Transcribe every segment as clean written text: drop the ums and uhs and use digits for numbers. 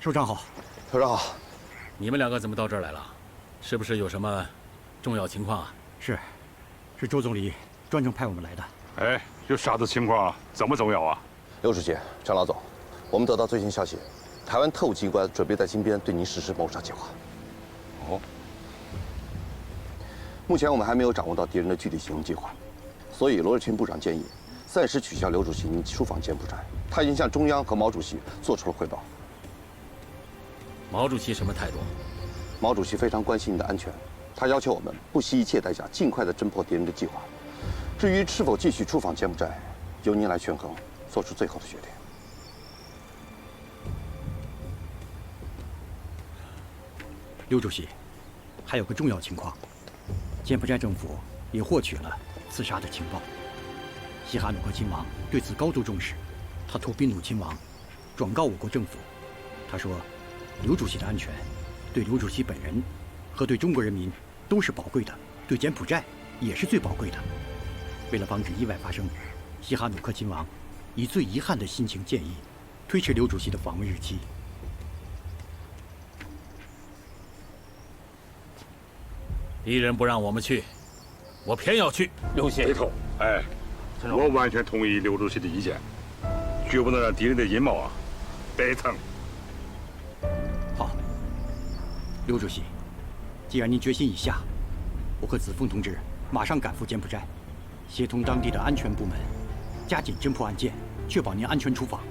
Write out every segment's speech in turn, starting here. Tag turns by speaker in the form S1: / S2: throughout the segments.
S1: 首长好。
S2: 首长好。
S3: 你们两个怎么到这儿来了？是不是有什么重要情况啊？
S1: 是周总理专程派我们来的。
S4: 哎，有啥子情况啊？怎么重要啊？
S2: 刘主席、张老总，我们得到最新消息，台湾特务机关准备在金边对您实施谋杀计划。
S4: 哦。
S2: 目前我们还没有掌握到敌人的具体行动计划，所以罗日群部长建议暂时取消刘主席您出访柬埔寨。他已经向中央和毛主席做出了汇报。
S3: 毛主席什么态度？
S2: 毛主席非常关心你的安全，他要求我们不惜一切代价尽快地侦破敌人的计划。至于是否继续出访柬埔寨，由您来权衡，做出最后的决定。
S1: 刘主席，还有个重要情况，柬埔寨政府也获取了刺杀的情报。西哈努克亲王对此高度重视，他托宾努亲王转告我国政府，他说，刘主席的安全对刘主席本人和对中国人民都是宝贵的，对柬埔寨也是最宝贵的。为了防止意外发生，西哈努克亲王以最遗憾的心情建议推迟刘主席的访问日期。
S3: 敌人不让我们去，我偏要去。
S5: 刘主席，
S4: 回头，哎，我完全同意刘主席的意见，绝不能让敌人的阴谋啊得逞。
S1: 好，刘主席，既然您决心已下，我和子枫同志马上赶赴柬埔寨。协同当地的安全部门，加紧侦破案件，确保您安全出访。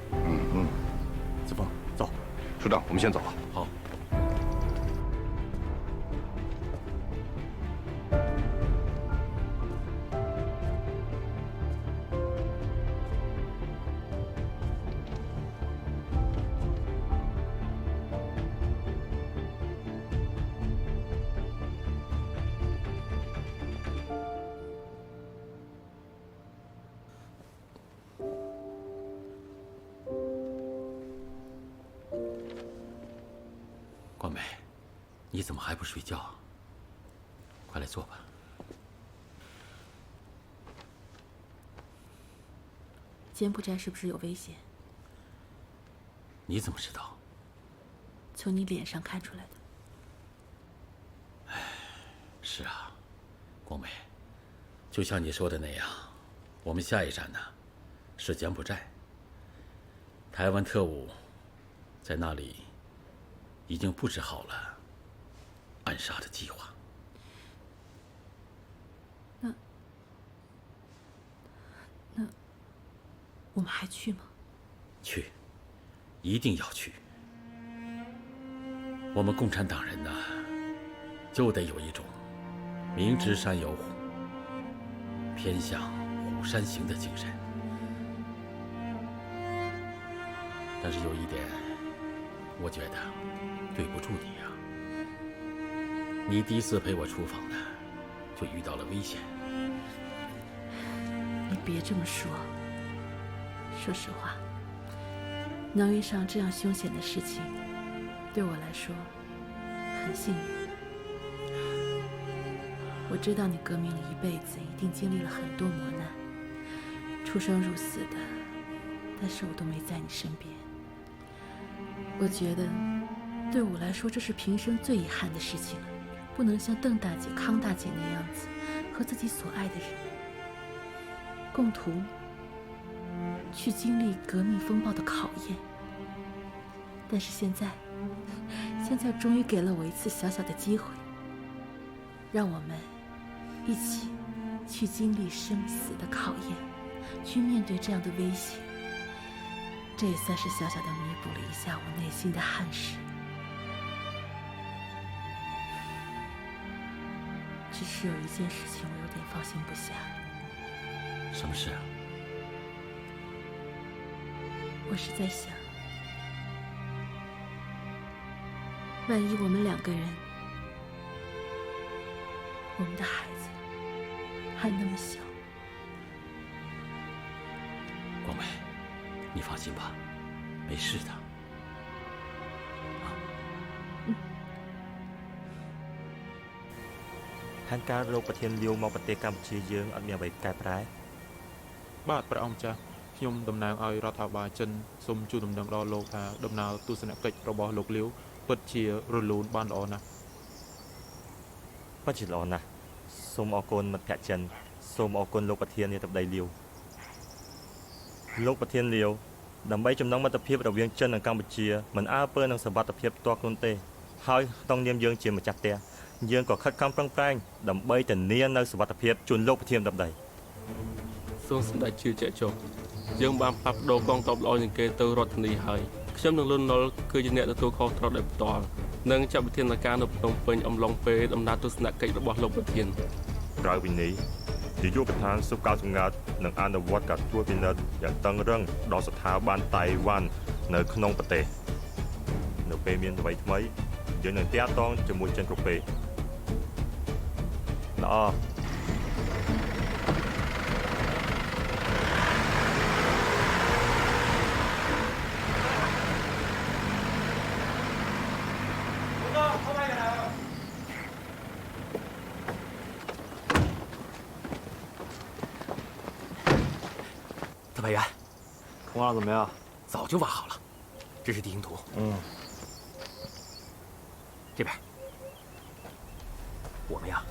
S1: 子枫，走。
S2: 首长，我们先走了。
S3: 好。冠美，你怎么还不睡觉？快来坐吧。
S6: 柬埔寨是不是有危险？
S3: 你怎么知道？
S6: 从你脸上看出来的。
S3: 是啊，光美，就像你说的那样，我们下一站呢是柬埔寨。台湾特务在那里已经布置好了暗杀的计划。
S6: 那我们还去吗？
S3: 去，一定要去。我们共产党人呢，就得有一种明知山有虎，偏向虎山行的精神。但是有一点，我觉得对不住你啊。你第一次陪我出访呢，就遇到了危险。
S6: 你别这么说。说实话，能遇上这样凶险的事情，对我来说很幸运。我知道你革命了一辈子，一定经历了很多磨难，出生入死的，但是我都没在你身边。我觉得，对我来说，这是平生最遗憾的事情了，不能像邓大姐、康大姐那样子，和自己所爱的人共同去经历革命风暴的考验。但是现在终于给了我一次小小的机会，让我们一起去经历生死的考验，去面对这样的危险。这也算是小小的弥补了一下我内心的憾事。只是有一件事情我有点放心不下。
S3: 什么事啊？
S6: 我是在想，万一我们两个人，我们的孩子还那么小。
S3: 光美，你放心吧，没事的。
S5: ហាងការរកប្រធានលាវមកប្រទេសកម្ពុជាយើងអត់មានអ្វីកែប្រែ
S7: បាទព្រះអង្គម្ចាស់
S5: ខ្ញុំតំណាងឲ្យរដ្ឋាភិបាលចិនសូមជូនដំណឹងដល់លោកថាដំណើរទស្សនកិច្ចរបស់លោកលាវពិតជារលូនបានល្អណាស់
S7: ពិតជាល្អណាស់សូមអរគុណមិត្តភក្តិចិនសូមអរគុណលោកប្រធាននាយដ្ឋមន្ត្រីលាវលោកប្រធានលាវដើម្បីចំណងមិត្តភាពរវាងចិននិងកម្ពុជាមិនអើពើនឹងសវត្ថិភាពផ្ទាល់ខ្លួនទេហើយក្នុងនាមយើងជាម្ចាស់ផ្ទះយើងក៏ខិតខំប្រឹងប្រែងដើម្បីធានានៅសវត្ថិភាពជូនលោកប្រធានដំដី
S8: សូមសម្ដេចជឿជាក់ចុះយើងបានផ្លាស់ប្ដូរកងទ័ពល្អជាងគេទៅរដ្ឋធានីហើយខ្ញុំនិងលន់នល់គឺជាអ្នកទទួលខុសត្រូវដោយផ្ទាល់និងចាត់វិធានការនៅភ្នំពេញអំឡុងពេលដំណើរទស្សនកិច្ចរបស់លោកប្រធាន
S7: ក្រៅពីនេះនាយកប្រធានសុខការសម្ងាត់នឹងអនុវត្តការត្រួតពិនិត្យយ៉ាងតឹងរឹងដល់ស្ថាប័នតៃវ៉ាន់នៅក្នុងប្រទេសនៅពេលមានអ្វីថ្មីយើងនឹងតាក់ទងជាមួយចិនគ្រប់ពេលល្អ
S9: 特派员，
S10: 挖的怎么样？
S9: 早就挖好了，这是地形图。这边，我们呀，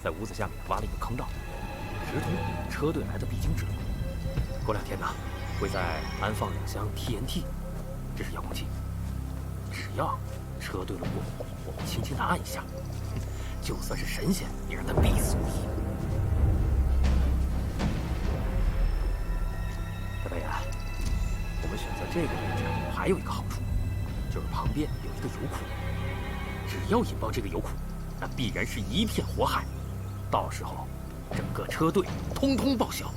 S9: 在屋子下面挖了一个坑道，直通车队来的必经之路。过2天呢，会再安放2箱 TNT， 这是遥控器。只要车队路过，我们轻轻地按一下，就算是神仙也让他必死无疑。特派员，我们选择这个位置还有一个好处，就是旁边有一个油库。只要引爆这个油库，那必然是一片火海，到时候整个车队通通报销。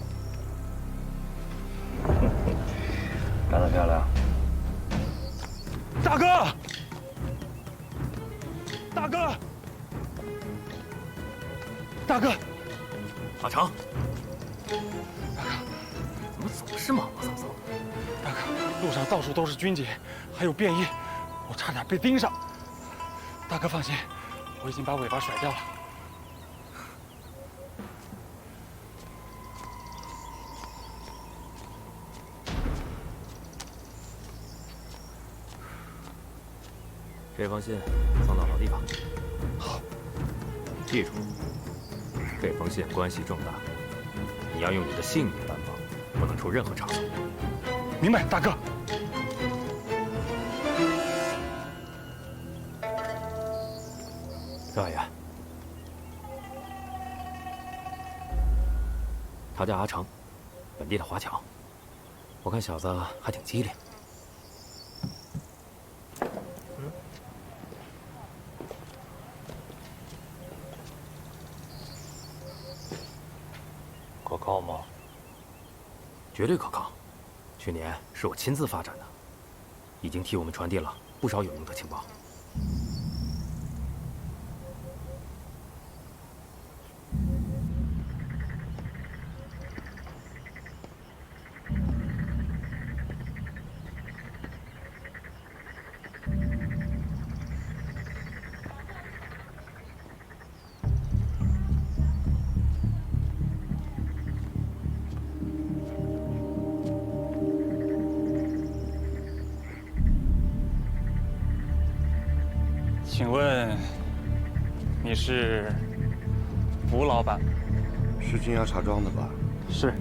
S10: 干得漂亮！
S5: 大哥，大哥，大哥，
S9: 阿成，怎么总是毛毛躁躁？
S5: 大哥，路上到处都是军警，还有便衣，我差点被盯上。大哥放心，我已经把尾巴甩掉了。
S9: 这封信送到老地方。
S5: 好，
S9: 记住，这封信关系重大，你要用你的性命担保，不能出任何差错。
S5: 明白，大哥。
S9: 特派员，他叫阿成，本地的华侨，我看小子还挺机灵。
S10: 可靠吗？
S9: 绝对可靠，去年是我亲自发展的，已经替我们传递了不少有用的情报。
S5: 请问你是吴老板？
S2: 是金芽茶庄的吧？
S5: 是。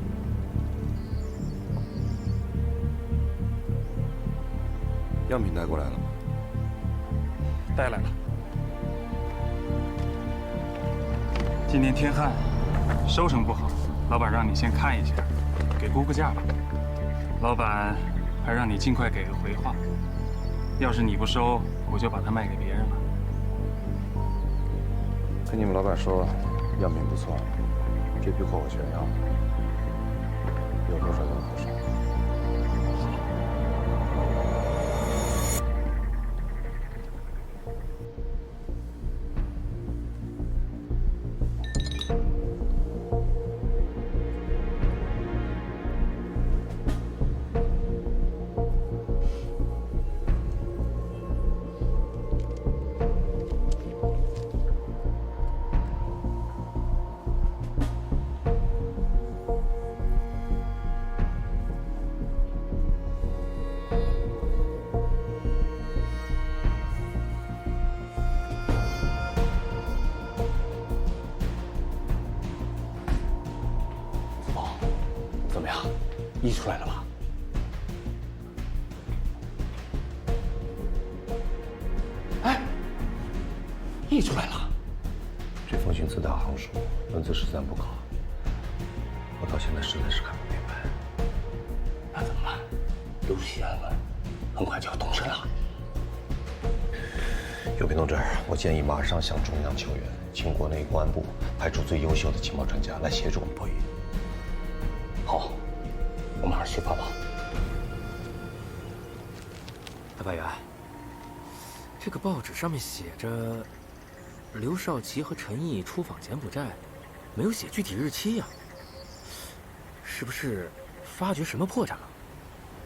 S2: 样品带过来了吗？
S5: 带来了。今年天旱，收成不好，老板让你先看一下，给估个价吧。老板还让你尽快给个回话，要是你不收，我就把它卖给别人了。
S2: 跟你们老板说，样品不错，这批货我全要，有多少用多少。
S10: 峰，怎么样？译出来了吧？哎，译出来了。
S2: 这封信字大行书，文字实在不高，我到现在实在是看不明白。
S10: 那怎么办？刘主席案子很快就要动身了。
S2: 右平同志，我建议马上向中央求援，请国内公安部派出最优秀的情报专家来协助我们破译。
S10: 好，我马上去报报。
S9: 大白猿，这个报纸上面写着刘少奇和陈毅出访柬埔寨，没有写具体日期呀。是不是发掘什么破绽了？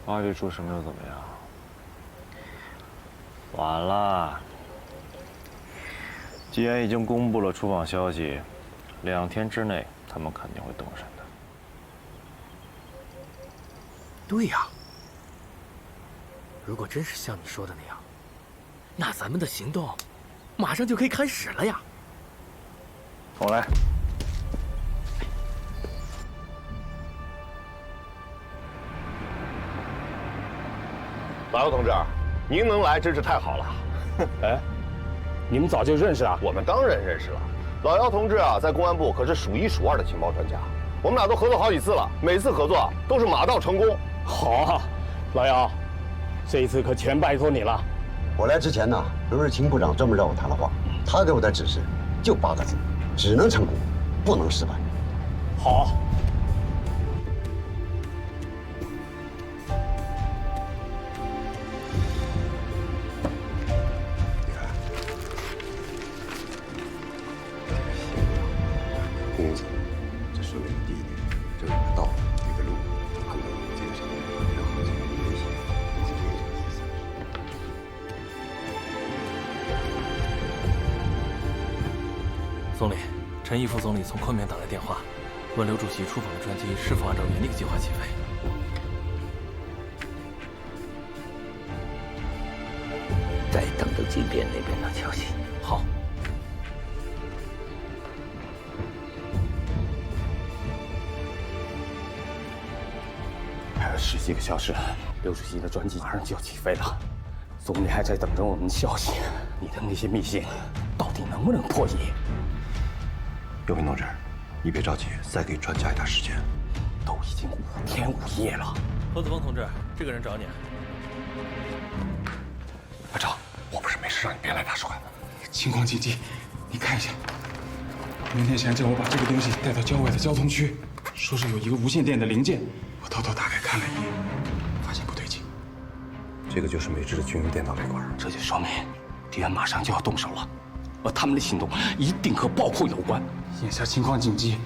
S10: 发掘出什么又怎么样？晚了。既然已经公布了出访消息，2天之内他们肯定会动身的。
S9: 对呀，如果真是像你说的那样，那咱们的行动马上就可以开始了呀。
S10: 我来。
S2: 老姚同志，您能来真是太好了。
S10: 哎，你们早就认识啊？
S2: 我们当然认识了。老姚同志啊，在公安部可是数1数2的情报专家，我们俩都合作好几次了，每次合作都是马到成功。
S10: 好啊，老姚，这一次可全拜托你了。
S11: 我来之前呢，刘日清部长专门让我谈了话，他给我的指示就8个字：只能成功，不能失败。
S10: 好。
S11: 公子，这说明第一点，这有个道，有个路，还有这个上面，然后这个联系，是这个意思。
S9: 总理，陈毅副总理从昆明打来电话，问刘主席出访的专机是否按照原定计划起飞。
S12: 再等等金边那边的消息。
S9: 好。
S10: 还有10几个小时，刘主席的专机马上就要起飞了。总理还在等着我们消息，你的那些密信到底能不能破译？
S2: 右平同志，你别着急，再给专家一点时间。
S10: 都已经5天5夜了。
S9: 何子峰同志，这个人找你。
S2: 班长，我不是没事让你别来大使馆。
S5: 情况紧急，你看一下。袁天祥叫我把这个东西带到郊外的交通区，说是有一个无线电的零件。我偷偷打开看了一眼，发现不对劲。
S2: 这个就是美制的军用电脑雷管，
S10: 这就说明敌人马上就要动手了，而他们的行动一定和爆破有关。
S5: 眼下情况紧急，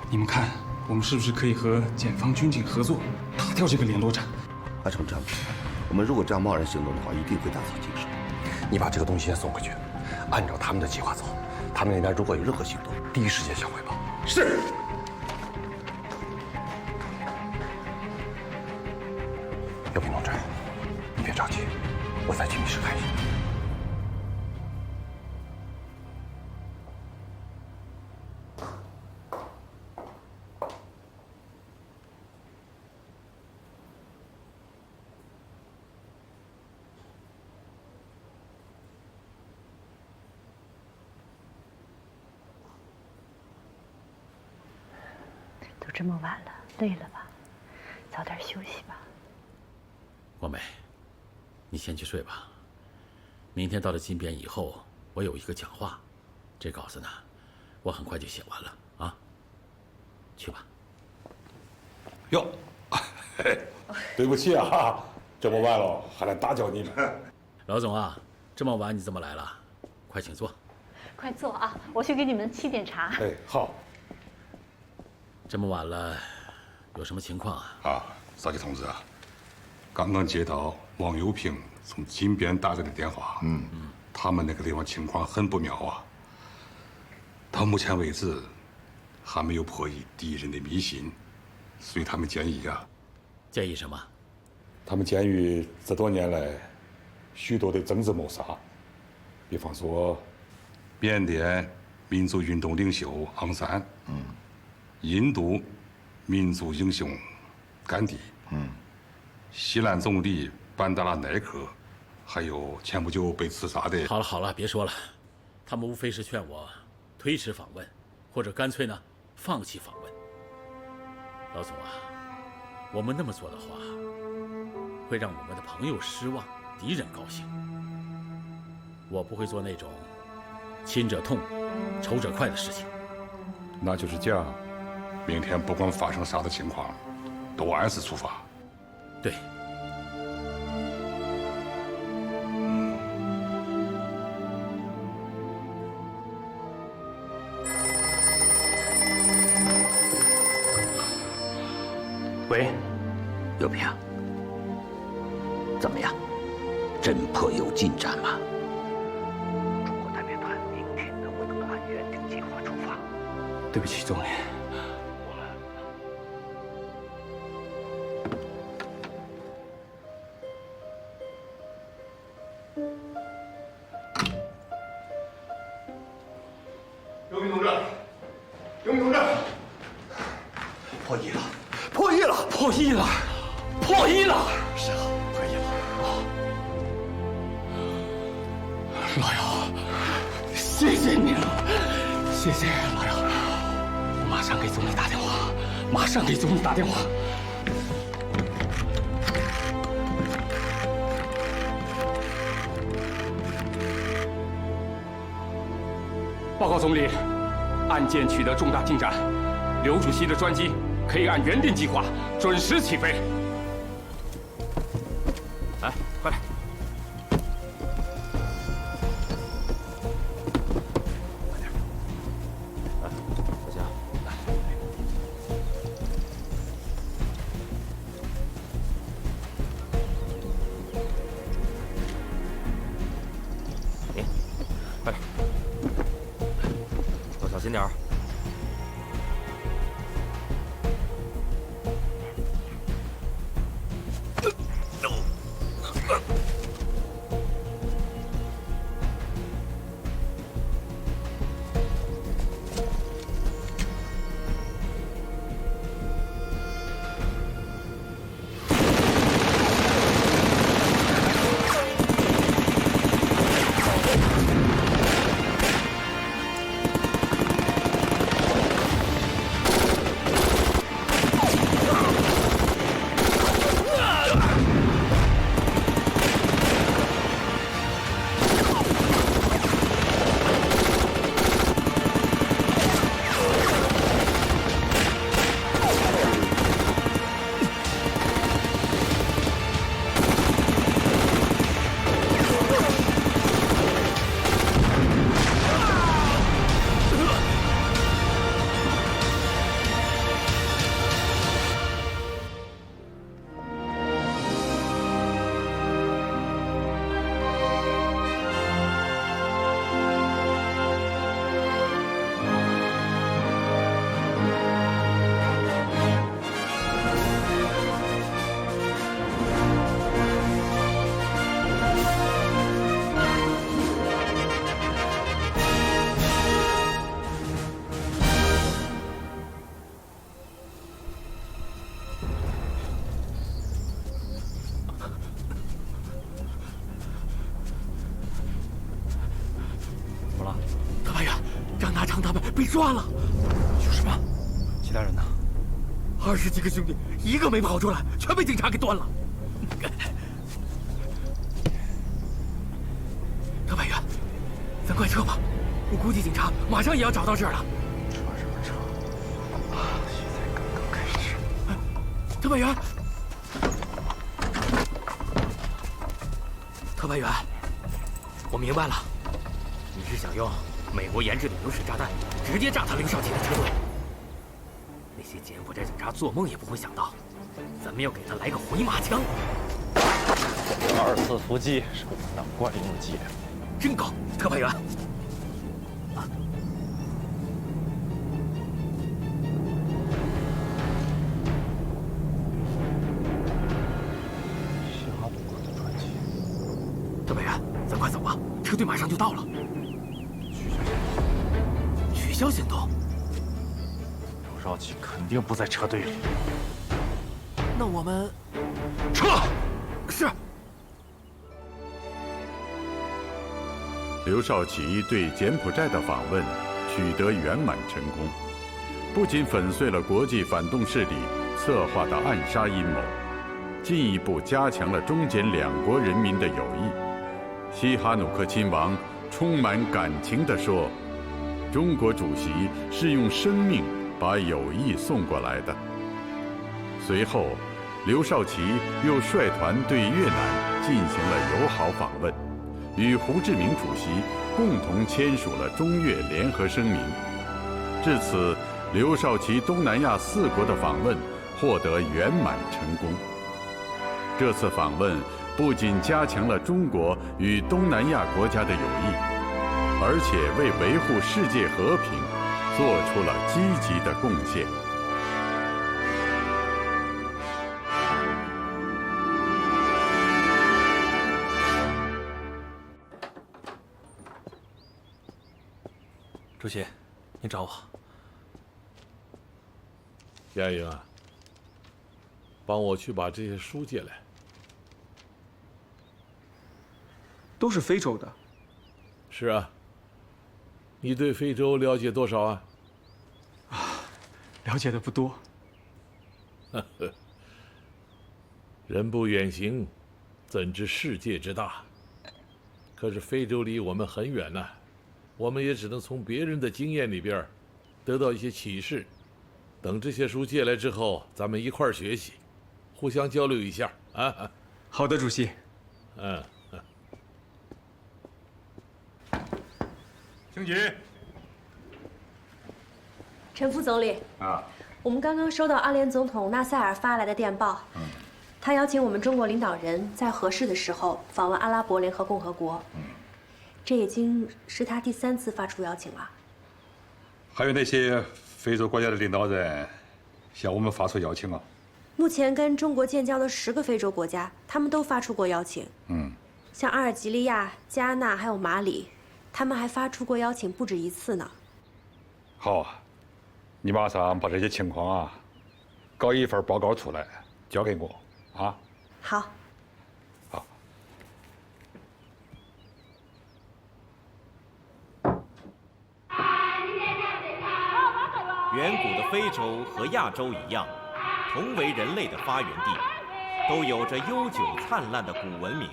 S5: 你们看，我们是不是可以和检方军警合作，打掉这个联络站？
S11: 阿成这样，我们如果这样贸然行动的话，一定会大遭禁手。
S2: 你把这个东西先送回去，按照他们的计划走。他们那边如果有任何行动，第一时间向汇报。
S10: 是。
S2: 右平同志，你别着急，我再去密室看一下。
S13: 都这么晚了，累了吧？早点休息吧。
S3: 国美，你先去睡吧。明天到了金边以后，我有一个讲话，这稿子呢，我很快就写完了啊。去吧。
S4: 哟，对不起啊，这么晚了还来打搅你们。
S3: 老总啊，这么晚你怎么来了？快请坐。
S13: 快坐啊，我去给你们沏点茶。
S4: 哎，好。
S3: 这么晚了，有什么情况啊？
S4: 啊，少奇同志啊，刚刚接到王友平从金边打来的电话，他们那个地方情况很不妙啊。到目前为止，还没有破译敌人的密信，所以他们建议啊，
S3: 建议什么？
S4: 他们鉴于这多年来许多的政治谋杀，比方说缅甸民族运动领袖昂山，印度民族英雄甘地，西兰总理班达拉奈克，还有前不久被刺杀的。
S3: 好了好了，别说了，他们无非是劝我推迟访问，或者干脆呢放弃访问。老总啊，我们那么做的话，会让我们的朋友失望，敌人高兴。我不会做那种亲者痛，仇者快的事情。
S4: 那就是讲，明天不管发生啥的情况，都按时出发。
S3: 对。
S12: 喂，刘平，怎么样？侦破有进展吗？中国代表团明天能不能按原定计划出发？
S10: 对不起，总理。
S2: 刘明同志，刘明同志，破译了，破译了，
S10: 破译了，破译了！
S2: 是啊，破译了。
S10: 老姚，谢谢你了，谢谢老姚。我马上给总理打电话，马上给总理打电话。报告总理，案件取得重大进展，刘主席的专机可以按原定计划准时起飞。
S9: 来，快来！快点！来，小霞，来。你，快点！都小心点儿。被抓了，
S10: 有什么？其他人呢
S9: ？20几个兄弟，一个没跑出来，全被警察给端了。特派员，咱快撤吧！我估计警察马上也要找到这儿了。
S11: 撤什么撤？比赛刚刚开始。
S9: 特派员，特派员，我明白了，你是想用美国研制的流水炸弹直接炸他刘少奇的车队。那些柬埔寨警察做梦也不会想到，咱们要给他来个回马枪。
S7: 这个2次伏击是我们的惯用伎俩。
S9: 真高，特派员。
S7: 夏鲁克的传奇。
S9: 特派员，咱快走吧，车队马上就到了。取消行动。
S5: 少奇肯定不在车队里。
S9: 那我们
S10: 撤。
S9: 是。
S14: 刘少奇对柬埔寨的访问取得圆满成功，不仅粉碎了国际反动势力策划的暗杀阴谋，进一步加强了中柬两国人民的友谊。西哈努克亲王充满感情地说：“中国主席是用生命把友谊送过来的。”随后，刘少奇又率团对越南进行了友好访问，与胡志明主席共同签署了中越联合声明。至此，刘少奇东南亚4国的访问获得圆满成功。这次访问不仅加强了中国与东南亚国家的友谊，而且为维护世界和平做出了积极的贡献。
S9: 主席，您找我。
S15: 亚英啊，帮我去把这些书借来。
S16: 都是非洲的。
S15: 是啊。你对非洲了解多少啊？
S16: 了解的不多。
S15: 人不远行，怎知世界之大？可是非洲离我们很远呐，我们也只能从别人的经验里边得到一些启示。等这些书借来之后，咱们一块儿学习，互相交流一下啊。
S16: 好的，主席。
S4: 请举。
S17: 陈副总理
S4: 啊，
S17: 我们刚刚收到阿联总统纳赛尔发来的电报，他邀请我们中国领导人在合适的时候访问阿拉伯联合共和国。这已经是他第3次发出邀请了。
S4: 还有那些非洲国家的领导人向我们发出邀请啊。
S17: 目前跟中国建交的10个非洲国家，他们都发出过邀请。像阿尔及利亚、加纳还有马里，他们还发出过邀请不止1次呢。
S4: 好啊，你马上把这些情况啊，搞一份报告出来，交给我啊。
S17: 好。
S18: 远古的非洲和亚洲一样，同为人类的发源地，都有着悠久灿烂的古文明。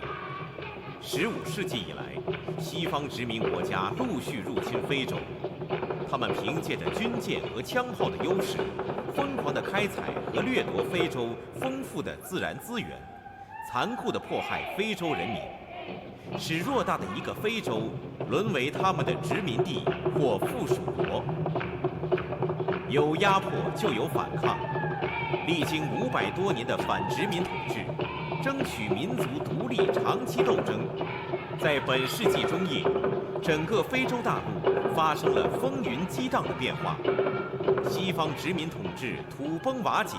S18: 15世纪以来，西方殖民国家陆续入侵非洲，他们凭借着军舰和枪炮的优势，疯狂地开采和掠夺非洲丰富的自然资源，残酷地迫害非洲人民，使偌大的一个非洲沦为他们的殖民地或附属国。有压迫就有反抗，历经500多年的反殖民统治，争取民族独立长期斗争，在本世纪中叶，整个非洲大陆发生了风云激荡的变化，西方殖民统治土崩瓦解。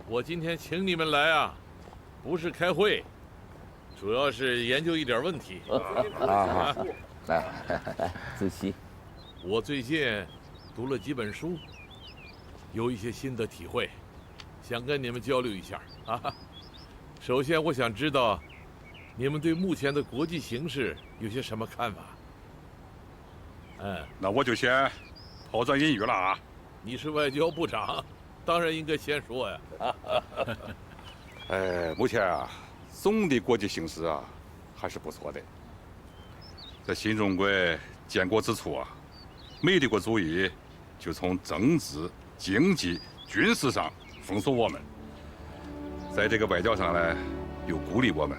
S15: 我今天请你们来啊，不是开会，主要是研究一点问题。
S12: 来，主席。
S15: 我最近读了几本书，有一些新的体会，想跟你们交流一下啊。首先，我想知道你们对目前的国际形势有些什么看法？
S4: 那我就先抛砖引玉了啊。
S15: 你是外交部长，当然应该先说呀。
S4: 目前啊，总的国际形势啊，还是不错的。在新中国建国之初啊，美帝国主义就从政治、经济、军事上封锁我们，在这个外交上呢，又孤立我们。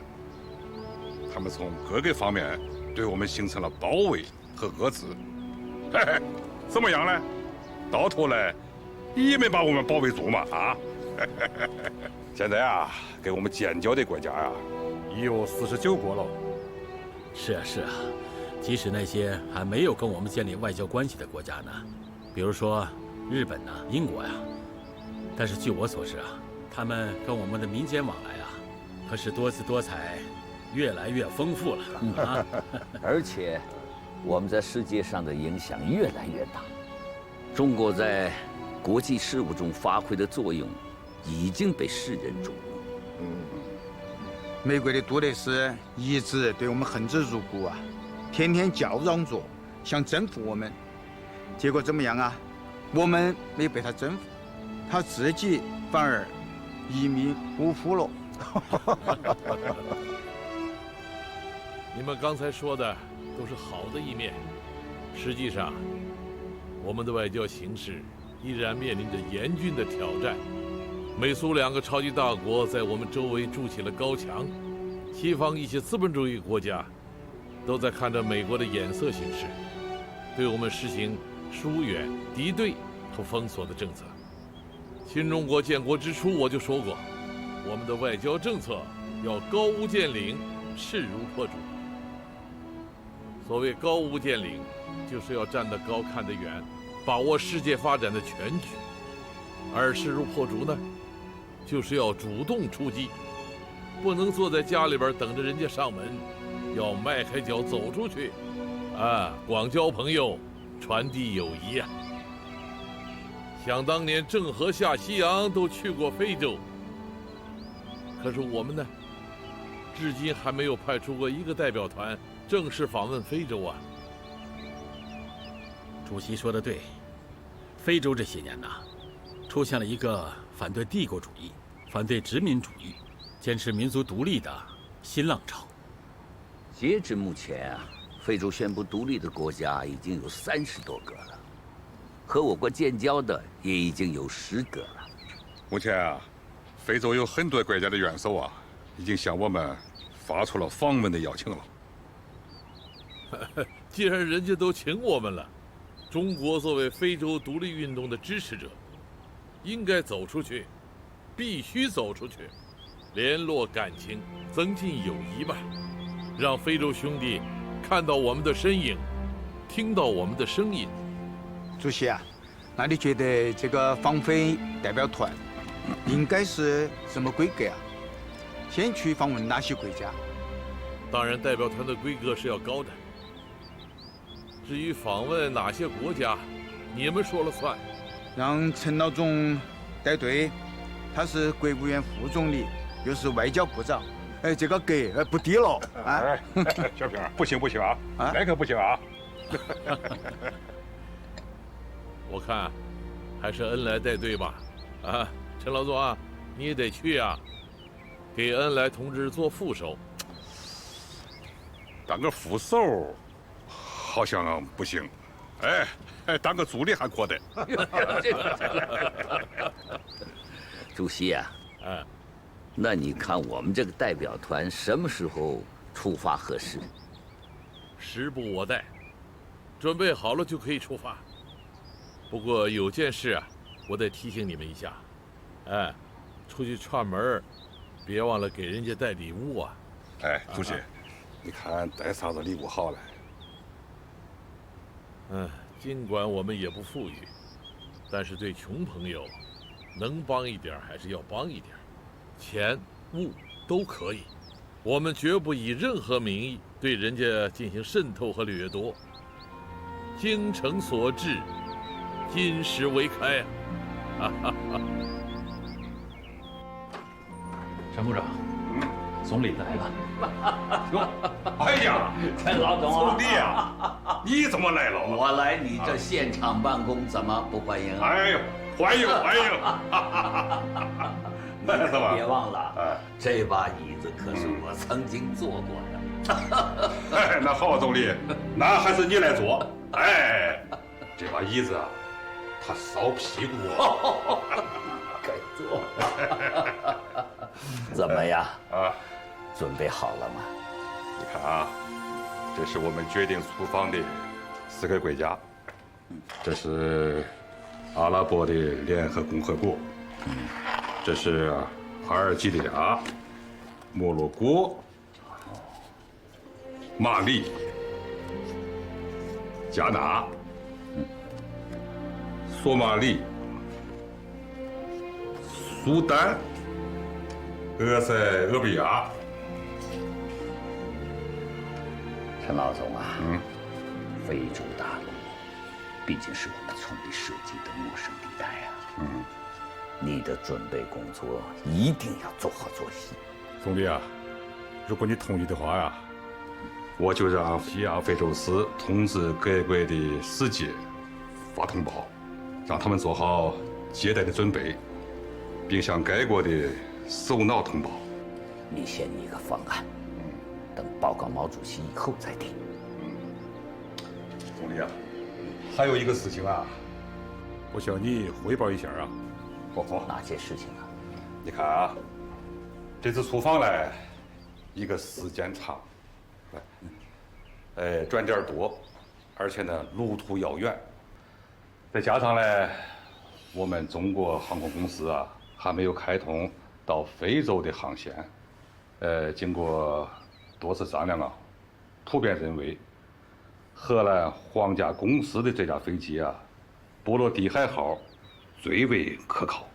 S4: 他们从各个方面对我们形成了包围和遏制。嘿嘿，怎么样呢？到头来也没把我们包围住嘛啊！现在啊，给我们建交的国家呀，已有49国了。
S3: 是啊，是啊。即使那些还没有跟我们建立外交关系的国家呢，比如说日本呐、英国呀，但是据我所知啊，他们跟我们的民间往来啊，可是多姿多彩，越来越丰富了啊！
S12: 而且，我们在世界上的影响越来越大。中国在国际事务中发挥的作用已经被世人瞩目。
S19: 美国的杜勒斯一直对我们恨之入骨啊，天天叫嚷着想征服我们，结果怎么样啊？我们没被他征服，他自己反而一命呜呼了。
S15: 你们刚才说的都是好的一面，实际上，我们的外交形势依然面临着严峻的挑战。美苏两个超级大国在我们周围筑起了高墙，西方一些资本主义国家都在看着美国的眼色行事，对我们实行疏远、敌对和封锁的政策。新中国建国之初，我就说过，我们的外交政策要高屋建瓴，势如破竹。所谓高屋建瓴，就是要站得高看得远，把握世界发展的全局；而势如破竹呢，就是要主动出击，不能坐在家里边等着人家上门，要迈开脚走出去，广交朋友，传递友谊呀。想当年郑和下西洋都去过非洲，可是我们呢，至今还没有派出过一个代表团正式访问非洲啊。
S3: 主席说的对，非洲这些年呐，出现了一个反对帝国主义、反对殖民主义、坚持民族独立的新浪潮。
S12: 截至目前啊，非洲宣布独立的国家已经有30多个了，和我国建交的也已经有10个了。
S4: 目前啊，非洲有很多国家的元首啊，已经向我们发出了访问的邀请了。
S15: 既然人家都请我们了，中国作为非洲独立运动的支持者，应该走出去，必须走出去，联络感情，增进友谊吧，让非洲兄弟看到我们的身影，听到我们的声音。
S19: 主席啊，那你觉得这个访非代表团应该是什么规格啊？先去访问哪些国家？
S15: 当然，代表团的规格是要高的。至于访问哪些国家，你们说了算。
S19: 让陈老总带队，他是国务院副总理，又是外交部长，这个格不低了啊！
S4: 小平，不行啊，那可不行啊！
S15: 我看还是恩来带队吧。陈老总啊，你也得去啊，给恩来同志做副手。
S4: 当个副手好像不行，当个助理还可得。
S12: 主席啊，那你看我们这个代表团什么时候出发合适？
S15: 时不我待，准备好了就可以出发。不过有件事啊，我得提醒你们一下，出去串门，别忘了给人家带礼物啊。
S4: 主席，你看带啥子礼物好嘞？
S15: 尽管我们也不富裕，但是对穷朋友，能帮一点还是要帮一点，钱物都可以。我们绝不以任何名义对人家进行渗透和掠夺。精诚所至，金石为开啊！
S3: 陈部长，总理来了。
S4: 哟，哎呀，
S12: 陈老总啊，
S4: 总理啊，你怎么来了？
S12: 我来你这现场办公，怎么不欢迎啊？
S4: 哎呦，欢迎！
S12: 你别忘了，这把椅子可是我曾经坐过的。
S4: 那好，总理，那还是你来坐。这把椅子啊，它烧屁股。
S12: 该坐。怎么样？准备好了吗？
S4: 你看啊，这是我们决定出访的4个国家，这是阿拉伯的联合共和国，这是阿尔及利亚、摩洛哥、马里、加纳、索马里、苏丹、俄塞俄比亚。
S12: 陈老总啊，非洲大陆毕竟是我们从未涉及的陌生地带啊。你的准备工作一定要做好做细。
S4: 总理啊，如果你同意的话呀，我就让西亚非洲司通知各国的使节发通报，让他们做好接待的准备，并向该国的首脑通报。
S12: 你先拟个方案，等报告毛主席以后再定。
S4: 总理啊，还有一个事情啊，我向你汇报一下啊。
S12: 哪些事情啊？
S4: 你看啊，这次出访呢，一个时间长，转点多，而且呢路途遥远，再加上呢，我们中国航空公司啊还没有开通到非洲的航线，经过多次商量啊，普遍认为，荷兰皇家公司的这架飞机啊，波罗的海号最为可靠。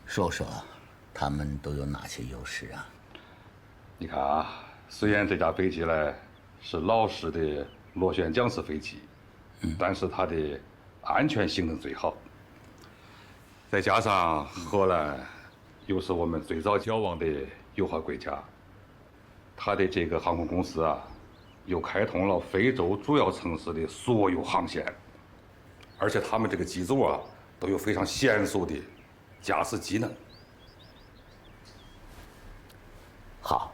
S12: 说说，他们都有哪些优势啊？
S4: 你看啊，虽然这架飞机呢是老式的螺旋桨式飞机，但是它的安全性能最好。再加上荷兰又是我们最早交往的友好国家，它的这个航空公司啊，又开通了非洲主要城市的所有航线，而且他们这个机组啊都有非常娴熟的驾驶技能。
S12: 好，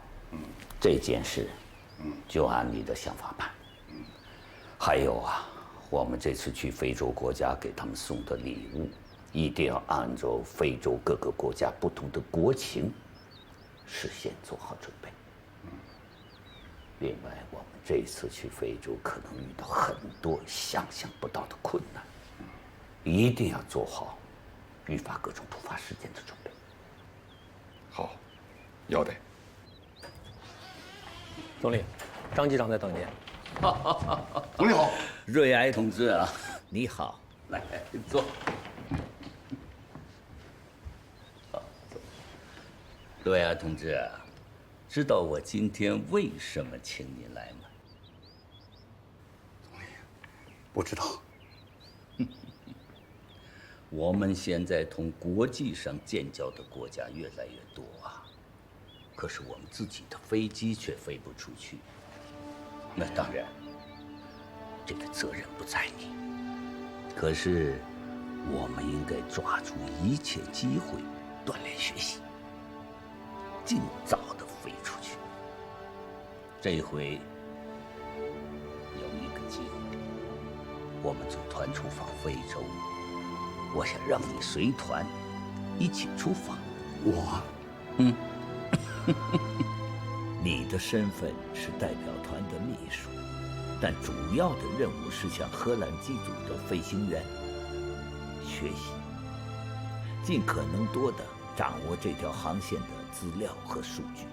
S12: 这件事，就按你的想法办。还有啊，我们这次去非洲国家给他们送的礼物，一定要按照非洲各个国家不同的国情，事先做好准备。另外，我们这次去非洲可能遇到很多想象不到的困难，一定要做好预防各种突发事件的准备。
S4: 好，要得。
S9: 总理，张机长在等您。
S12: 总理好，瑞埃同志啊，你好，来坐。瑞埃同志，知道我今天为什么请你来吗？总理，
S11: 不知道。
S12: 我们现在同国际上建交的国家越来越多啊，可是我们自己的飞机却飞不出去。那当然，这个责任不在你。可是，我们应该抓住一切机会锻炼学习，尽早的飞出去。这回有一个机会，我们组团出访非洲。我想让你随团一起出访。
S11: 我，
S12: 你的身份是代表团的秘书，但主要的任务是向荷兰机组的飞行员学习，尽可能多的掌握这条航线的资料和数据。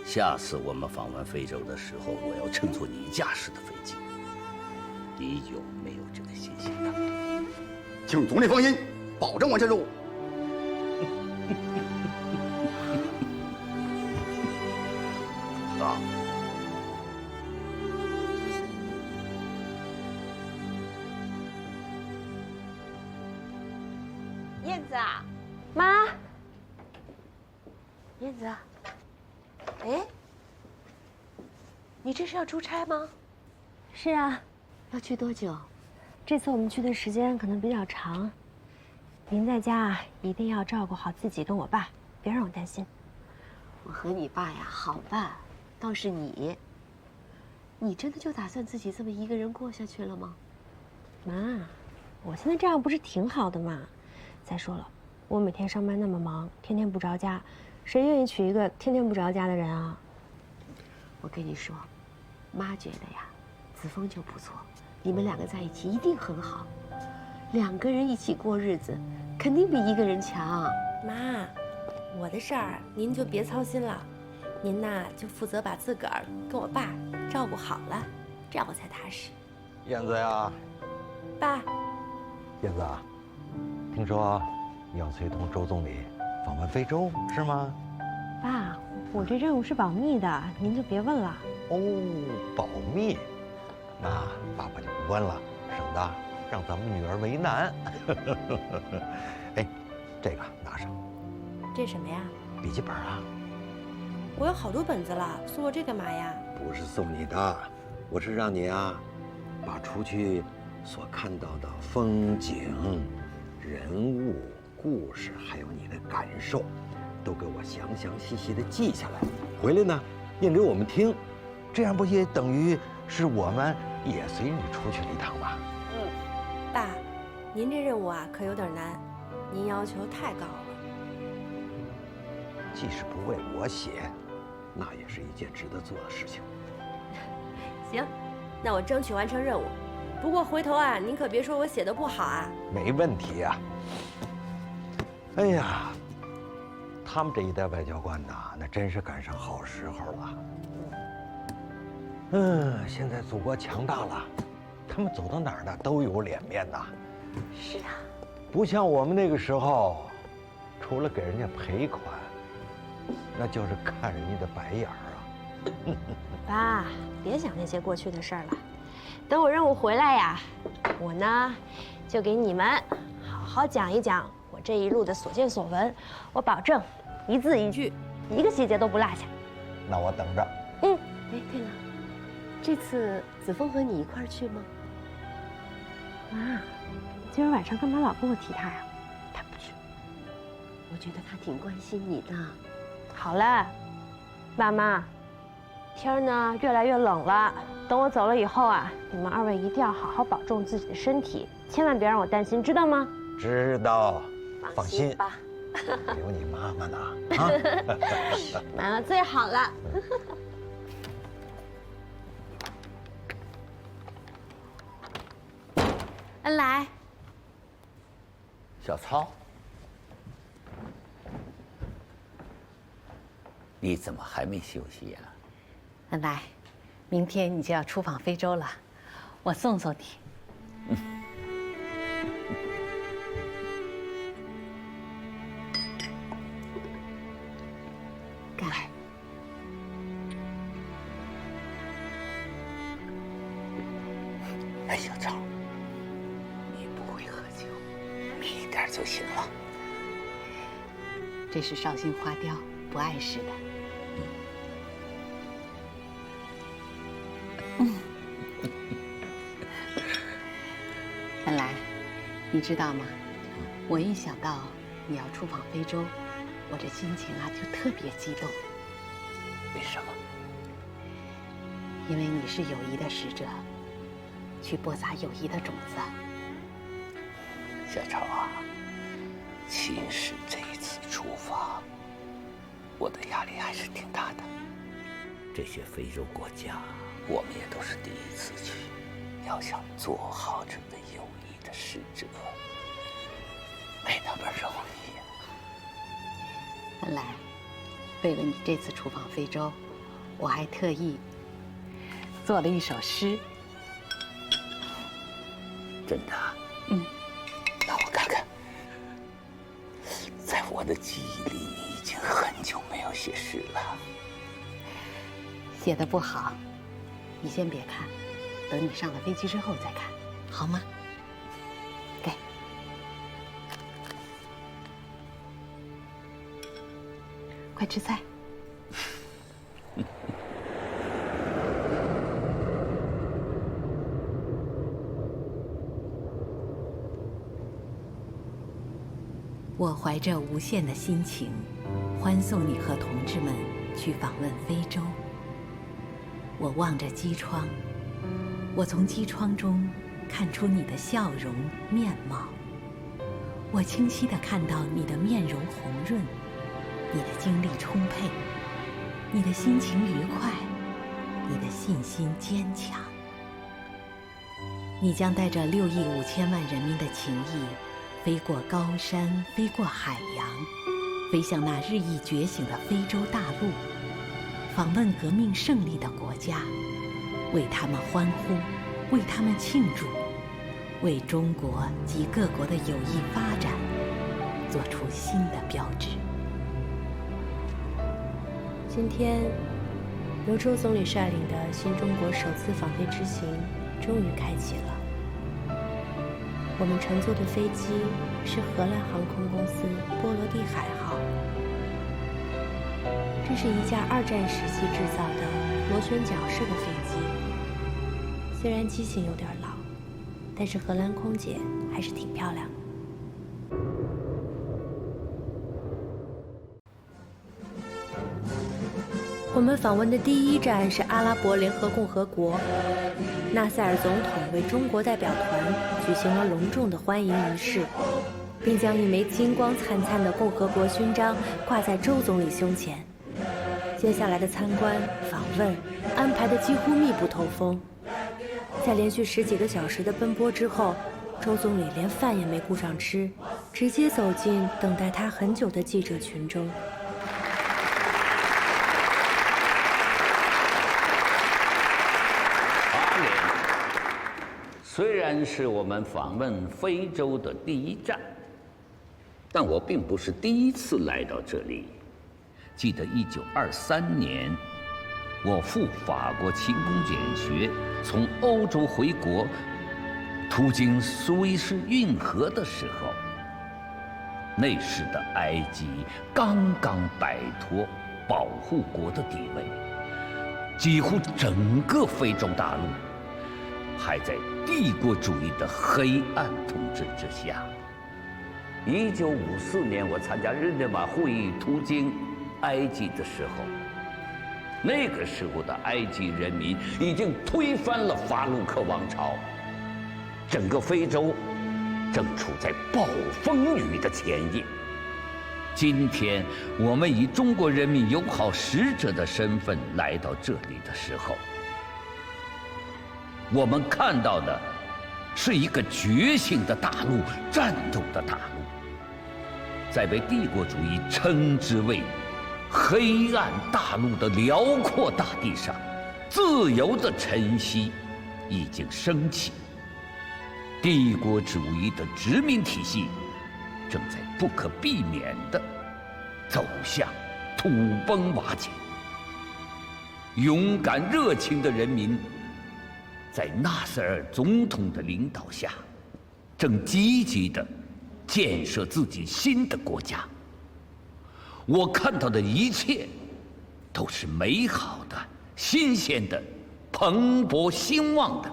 S12: 下次我们访问非洲的时候，我要乘坐你驾驶的飞机。你有没有这个信心呢？
S11: 请总理放心，保证完成任务。
S12: 好。
S17: 燕子啊，妈。燕子，哎，你这是要出差吗？
S13: 是啊。
S17: 要去多久？
S13: 这次我们去的时间可能比较长，您在家一定要照顾好自己跟我爸，别让我担心。
S17: 我和你爸呀好办，倒是你真的就打算自己这么一个人过下去了吗？
S13: 妈，我现在这样不是挺好的吗？再说了，我每天上班那么忙，天天不着家，谁愿意娶一个天天不着家的人啊？
S17: 我跟你说，妈觉得呀，子枫就不错。你们两个在一起一定很好，两个人一起过日子，肯定比一个人强。
S6: 妈，我的事儿您就别操心了，您呐就负责把自个儿跟我爸照顾好了，这样我才踏实。
S11: 燕子呀，
S6: 爸，
S11: 燕子啊，听说你要随同周总理访问非洲是吗？
S13: 爸，我这任务是保密的，您就别问了。
S11: 哦，保密。
S12: 那爸爸就不问了，省得让咱们女儿为难。哎，这个拿上。
S17: 这什么呀？
S12: 笔记本啊。
S17: 我有好多本子了，送我这干嘛呀？
S12: 不是送你的，我是让你啊，把出去所看到的风景、人物、故事，还有你的感受，都给我详详细细的记下来，回来呢念给我们听，这样不也等于是我们也随你出去了一趟吗？
S17: 爸，您这任务啊可有点难，您要求太高了。
S12: 即使不为我写，那也是一件值得做的事情。
S17: 行，那我争取完成任务。不过回头啊，您可别说我写的不好啊。
S12: 没问题啊。哎呀，他们这一代外交官呐，那真是赶上好时候了。现在祖国强大了，他们走到哪儿呢都有脸面呐。
S17: 是啊，
S12: 不像我们那个时候，除了给人家赔款，那就是看人家的白眼儿啊。
S13: 爸，别想那些过去的事儿了，等我任务回来呀，我呢就给你们好好讲一讲我这一路的所见所闻，我保证一字一句，一个细节都不落下。
S12: 那我等着。
S13: 哎，对了，这次子枫和你一块儿去吗？妈，今儿晚上干嘛老跟我提他呀？他不去。我觉得他挺关心你的。好了，爸妈，天儿呢越来越冷了，等我走了以后啊，你们二位一定要好好保重自己的身体，千万别让我担心，知道吗？
S12: 知道，放心
S13: 吧。
S12: 有你妈妈呢啊！
S13: 妈妈最好了。
S6: 恩来，
S12: 小操，
S20: 你怎么还没休息呀？
S6: 恩来，明天你就要出访非洲了，我送送你。干！
S20: 哎，小超，你不会喝酒，抿一点就行了。
S6: 这是绍兴花雕，不碍事的。恩来，你知道吗？我一想到你要出访非洲，我这心情啊就特别激动。
S20: 为什么？
S6: 因为你是友谊的使者，去播撒友谊的种子。
S20: 小超啊，其实这一次出访，我的压力还是挺大的。这些非洲国家，我们也都是第一次去，要想做好这个友谊的使者，没那么容易呀。
S6: 恩来，为了你这次出访非洲，我还特意做了一首诗。
S20: 真的？
S6: 嗯。
S20: 那我看看。在我的记忆里，你已经很久没有写诗了。
S6: 写的不好，你先别看，等你上了飞机之后再看，好吗？给。快吃菜。我怀着无限的心情，欢送你和同志们去访问非洲。我望着机窗，我从机窗中看出你的笑容面貌。我清晰地看到你的面容红润，你的精力充沛，你的心情愉快，你的信心坚强。你将带着6亿5千万人民的情谊，飞过高山，飞过海洋，飞向那日益觉醒的非洲大陆，访问革命胜利的国家，为他们欢呼，为他们庆祝，为中国及各国的友谊发展做出新的标志。
S17: 今天，由周总理率领的新中国首次访非之行终于开启了。我们乘坐的飞机是荷兰航空公司波罗的海号，这是一架2战时期制造的螺旋桨式的飞机。虽然机型有点老，但是荷兰空姐还是挺漂亮的。我们访问的第一站是阿拉伯联合共和国，纳赛尔总统为中国代表团举行了隆重的欢迎仪式，并将一枚金光灿灿的共和国勋章挂在周总理胸前。接下来的参观、访问安排的几乎密不透风。在连续10几个小时的奔波之后，周总理连饭也没顾上吃，直接走进等待他很久的记者群中。
S12: 虽然是我们访问非洲的第一站，但我并不是第一次来到这里。记得1923年，我赴法国勤工俭学，从欧洲回国，途经苏伊士运河的时候，那时的埃及刚刚摆脱保护国的地位，几乎整个非洲大陆还在帝国主义的黑暗统治之下。1954年，我参加日内瓦会议途经埃及的时候，那个时候的埃及人民已经推翻了法鲁克王朝，整个非洲正处在暴风雨的前夜。今天我们以中国人民友好使者的身份来到这里的时候，我们看到的是一个觉醒的大陆，战斗的大陆，在被帝国主义称之为黑暗大陆的辽阔大地上，自由的晨曦已经升起，帝国主义的殖民体系正在不可避免地走向土崩瓦解。勇敢热情的人民在纳赛尔总统的领导下，正积极地建设自己新的国家。我看到的一切都是美好的、新鲜的、蓬勃兴旺的。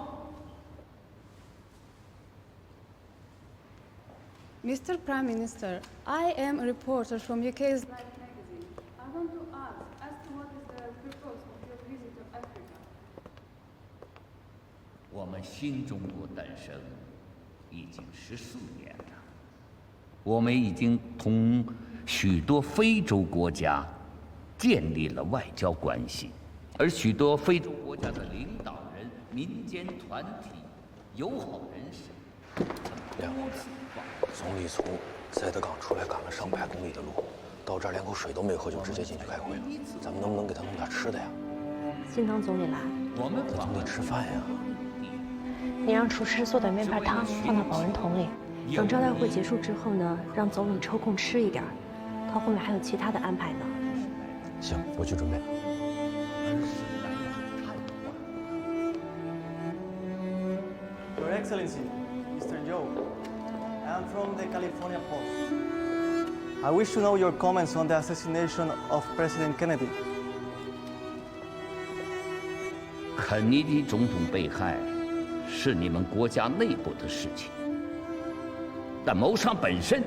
S21: Mr. Prime Minister, I am a reporter from UK's Life magazine. I want to ask as to what is the purpose of your visit to Africa?
S12: 我们新中国诞生已经14年了，我们已经同许多非洲国家建立了外交关系，而许多非洲国家的领导人、民间团体、友好人士
S9: 梁总理从塞德港出来赶了上百公里的路，到这儿连口水都没喝就直接进去开会了。咱们能不能给他弄点吃的呀？
S17: 新当总理来，
S9: 我们总得吃饭呀。
S17: 你让厨师做点面片汤放到保温桶里，等招待会结束之后呢，让总理抽空吃一点。他后面还有其他的安排呢。
S9: 行，我去准备。
S22: Your Excellency, Mr. Joe, I am from the California Post. I wish to know your comments on the assassination of President Kennedy.
S12: 肯尼迪总统被害是你们国家内部的事情，但谋杀本身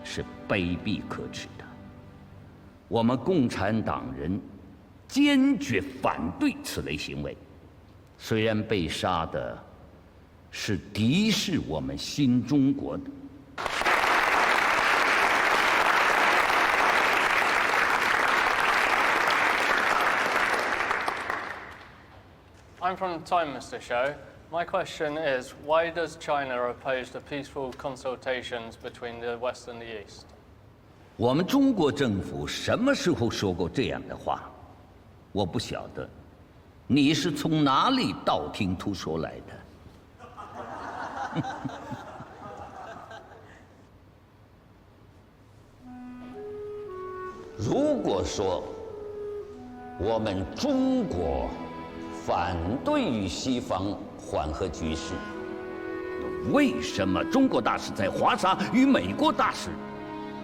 S12: 是卑鄙可耻的。我们共产党人坚决反对此类行为。虽然被杀的是敌视我们新中国的。
S23: I'm from Time, Mr. Shou. My question is, why does China oppose the peaceful consultations between the West and the East?
S12: 我们中国政府什么时候说过这样的话？我不晓得，你是从哪里道听途说来的？如果说我们中国反对与西方缓和局势。为什么中国大使在华沙与美国大使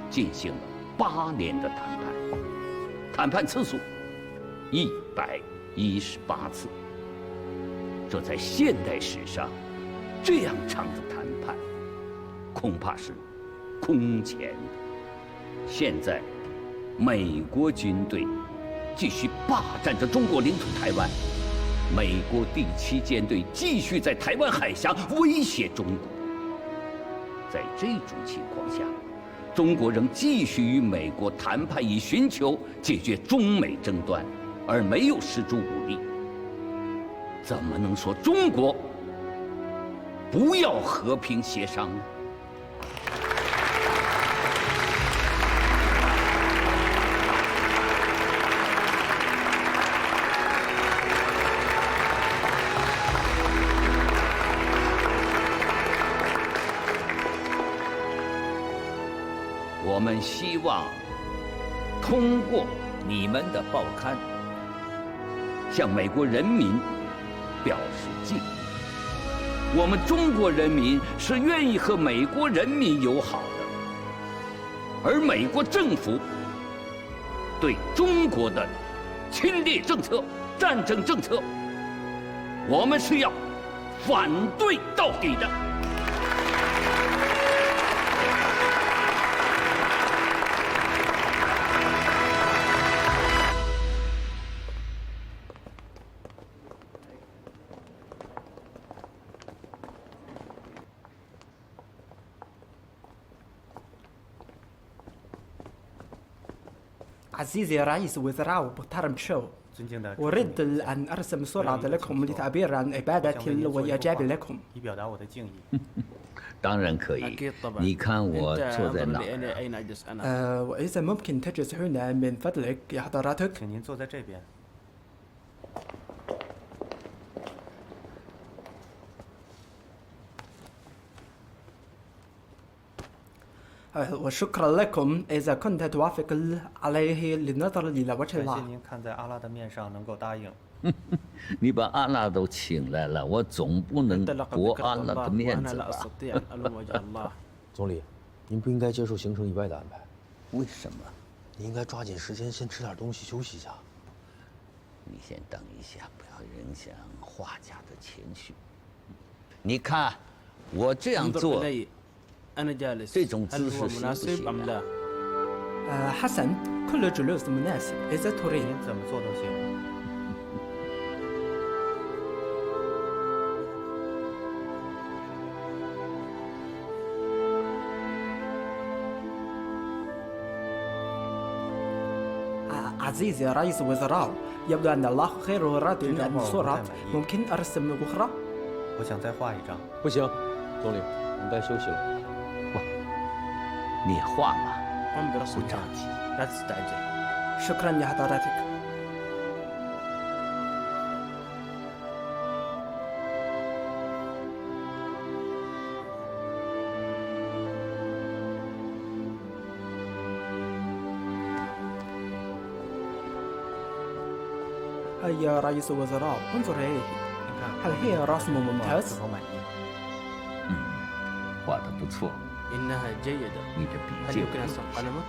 S12: 进行了8年的谈判？谈判次数118次。这在现代史上，这样长的谈判，恐怕是空前的。现在，美国军队继续霸占着中国领土台湾，美国第7舰队继续在台湾海峡威胁中国。在这种情况下，中国仍继续与美国谈判，以寻求解决中美争端，而没有施诸武力。怎么能说中国不要和平协商呢？我们希望通过你们的报刊，向美国人民表示敬意。我们中国人民是愿意和美国人民友好的，而美国政府对中国的侵略政策、战争政策，我们是要反对到底的。
S1: عزيزي رئيس وزراء محترم شو أريد أن أرسم صورة لكم لتعبير عن إبادتي وإعجابي لكم
S9: 以表达我的敬意。
S12: 当然可以。你看我坐在哪儿？
S1: وإذا ممكن تجلس هنا من فضلك يا حضراتك
S9: 请您坐在这边。
S1: وشكرا لكم إذا كنت توافق عليه للنظر إلى وجه
S9: 感谢
S1: الله
S9: 您看在阿拉的面上能够答应。
S12: 你把阿拉都请来了，我总不能驳阿拉的面子吧？
S2: 总理，您不应该接受行程以外的安排。
S12: 为什么？
S2: 你应该抓紧时间先吃点东西休息一下。
S12: 你先等一下，不要影响画家的情绪。你看，我这样做，这种姿势行不行啊？
S1: حسن كل جلوس مناسب إذا تريد
S9: 您怎么做都行。
S1: عزيزي رئيس وزراء يبدو أن الله خير راض عن الصورة ممكن أرسم أخرى
S9: 我想再画一张。
S2: 不行，总理，我们该休息了。
S12: 你画嘛，不着急。
S1: لا تستعجل شكرا يا حضراتك هيا رئيس الوزراء انظر إليه هل هي رسم ممتاز؟
S12: 画得不错。
S1: إنها جيدة
S12: 你的笔
S1: هل
S12: 记
S1: يمكن أن قلمك؟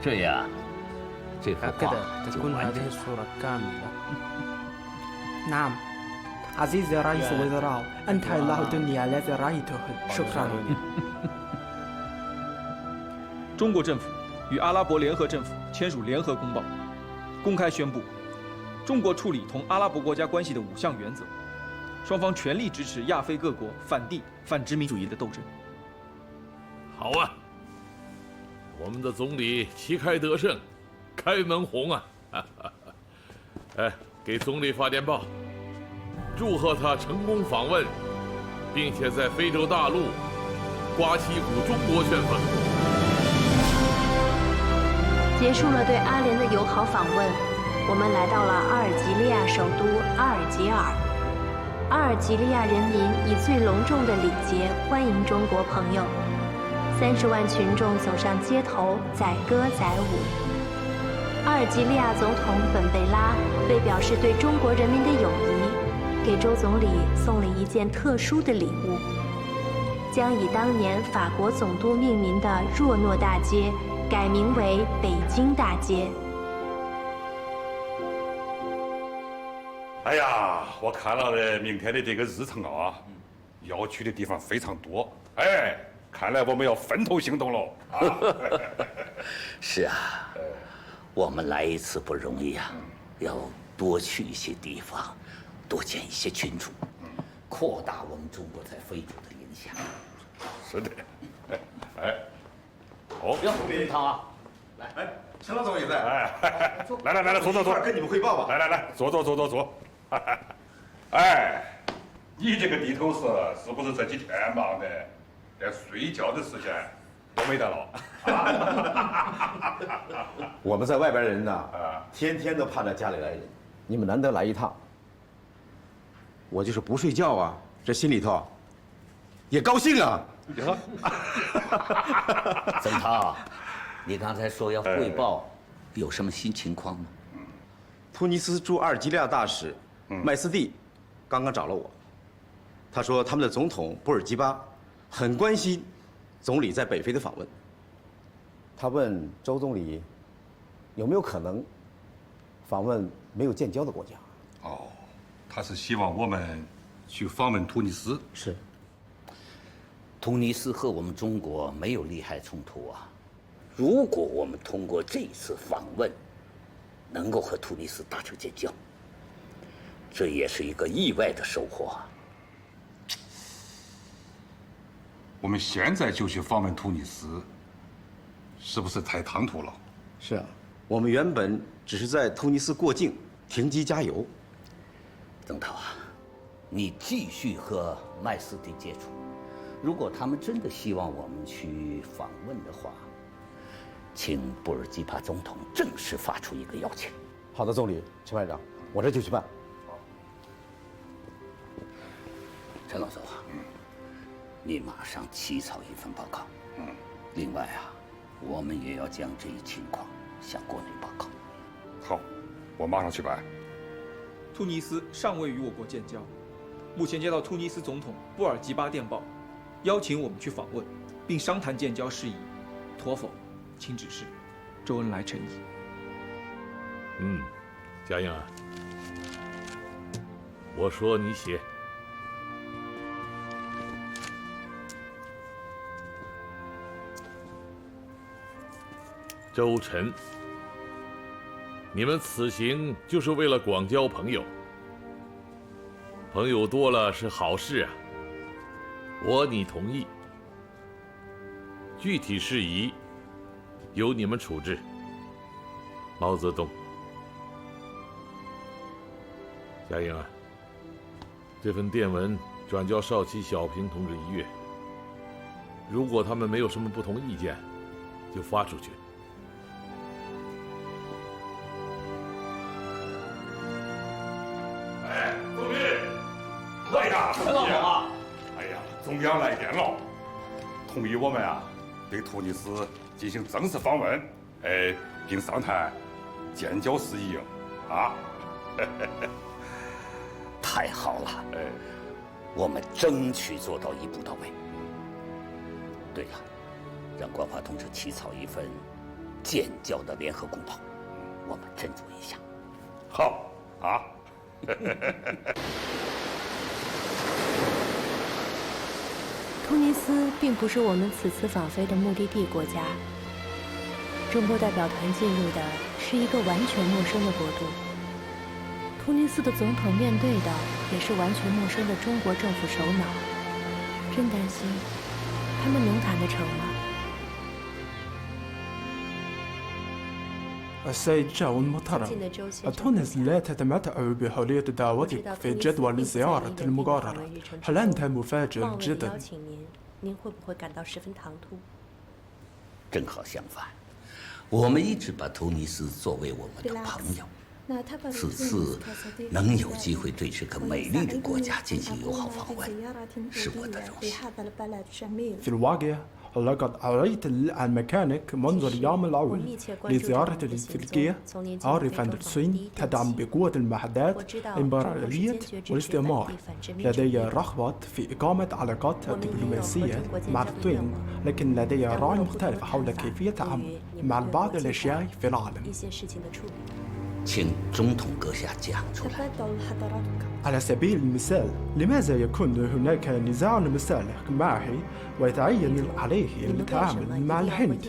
S12: 这样，这幅画
S1: هكذا
S12: 就
S1: تكون
S12: 完
S1: هذه
S12: 整了。
S1: الصورة كاملة نعم عزيزي رئيس الوزراء انتهى الله الدنيا الذي رأيته شكرا
S16: 中国政府与阿拉伯联合政府签署联合公报，公开宣布中国处理同阿拉伯国家关系的5项原则，双方全力支持亚非各国反帝反殖民主义的斗争。
S15: 好啊，我们的总理旗开得胜，开门红啊！哎，给总理发电报，祝贺他成功访问，并且在非洲大陆刮起一股中国旋风。
S17: 结束了对阿联的友好访问，我们来到了阿尔及利亚首都阿尔及尔。阿尔及利亚人民以最隆重的礼节欢迎中国朋友。30万群众走上街头，载歌载舞。阿尔及利亚总统本贝拉为表示对中国人民的友谊，给周总理送了一件特殊的礼物，将以当年法国总督命名的若诺大街改名为北京大街。
S4: 哎呀，我看了明天的这个日程啊，要去的地方非常多。哎，看来我们要分头行动喽。
S20: 是啊，我们来一次不容易啊，要多去一些地方，多见一些群众，扩大我们中国在非洲的影响。
S4: 是的。哎，好，
S20: 要林涛啊，
S11: 来，陈老总也在。
S4: 哎，来，坐，
S11: 跟你们汇报吧。
S4: 来，坐。哎，你这个地头蛇是不是这几天忙的，连睡觉的时间都没得了？
S2: 我们在外边人呢，天天都盼着家里来人。你们难得来一趟，
S11: 我就是不睡觉啊，这心里头也高兴啊。
S20: 曾涛，你刚才说要汇报，有什么新情况吗？
S11: 突尼斯驻阿尔及利亚大使麦斯蒂刚刚找了我，他说他们的总统布尔基巴很关心总理在北非的访问。
S2: 他问周总理有没有可能访问没有建交的国家。
S4: 哦，他是希望我们去访问突尼斯。
S2: 是。
S20: 突尼斯和我们中国没有利害冲突啊。如果我们通过这次访问，能够和突尼斯达成建交，这也是一个意外的收获啊。
S4: 我们现在就去访问突尼斯，是不是太唐突了？
S11: 是啊，我们原本只是在突尼斯过境停机加油。
S20: 曾涛啊，你继续和麦斯蒂接触，如果他们真的希望我们去访问的话，请布尔基巴总统正式发出一个邀请。
S2: 好的，总理，陈外长，我这就去办。
S20: 陈老总啊，你马上起草一份报告。另外啊，我们也要将这一情况向国内报告。
S4: 好，我马上去办。
S16: 突尼斯尚未与我国建交，目前接到突尼斯总统布尔基巴电报，邀请我们去访问，并商谈建交事宜。妥否，请指示。周恩来陈毅。
S15: 嘉应啊，我说你写。周晨，你们此行就是为了广交朋友，朋友多了是好事啊，你同意。具体事宜由你们处置。毛泽东。嘉应啊，这份电文转交少奇、小平同志一阅，如果他们没有什么不同意见，就发出去。
S4: 总理，来呀，
S20: 陈老总啊！
S4: 哎呀，中央来电了，同意我们啊对突尼斯进行正式访问，并商谈建交事宜啊。
S20: 太好了，我们争取做到一步到位。对了，让关华同志起草一份建交的联合公报，我们斟酌一下。
S4: 好啊。
S17: 突尼斯并不是我们此次访菲的目的地国家。中国代表团进入的是一个完全陌生的国度。突尼斯的总统面对的也是完全陌生的中国政府首脑，真担心他们能谈得成吗
S1: السيد جاو المحترم، تونس لا تتمتع بحرية دعوتك في جدول الزيارة المقررة. هل أنت مفاجئ جدا؟
S17: 您会不会感到十分唐突？
S20: 正好相反，我们一直把突尼斯作为我们的朋友。此次能有机会对这个美丽的国家进行友好访问，是我的荣幸。
S1: في الواقع لقد أريت عن مكانك منذ اليوم الأول لزيارة تركيا. أعرف أن الصين تدعم بقوة المعاهدات الإمبريالية والاستعمار. لدي رغبة في إقامة علاقات دبلوماسية مع الصين، لكن لدي رأي مختلف حول كيفية التعامل مع بعض الأشياء في العالم.
S12: 请总统阁下讲出来。
S1: على سبيل المثال، لماذا يكون هناك نزاع مسالح معي ويتعين عليه التعامل مع الهند؟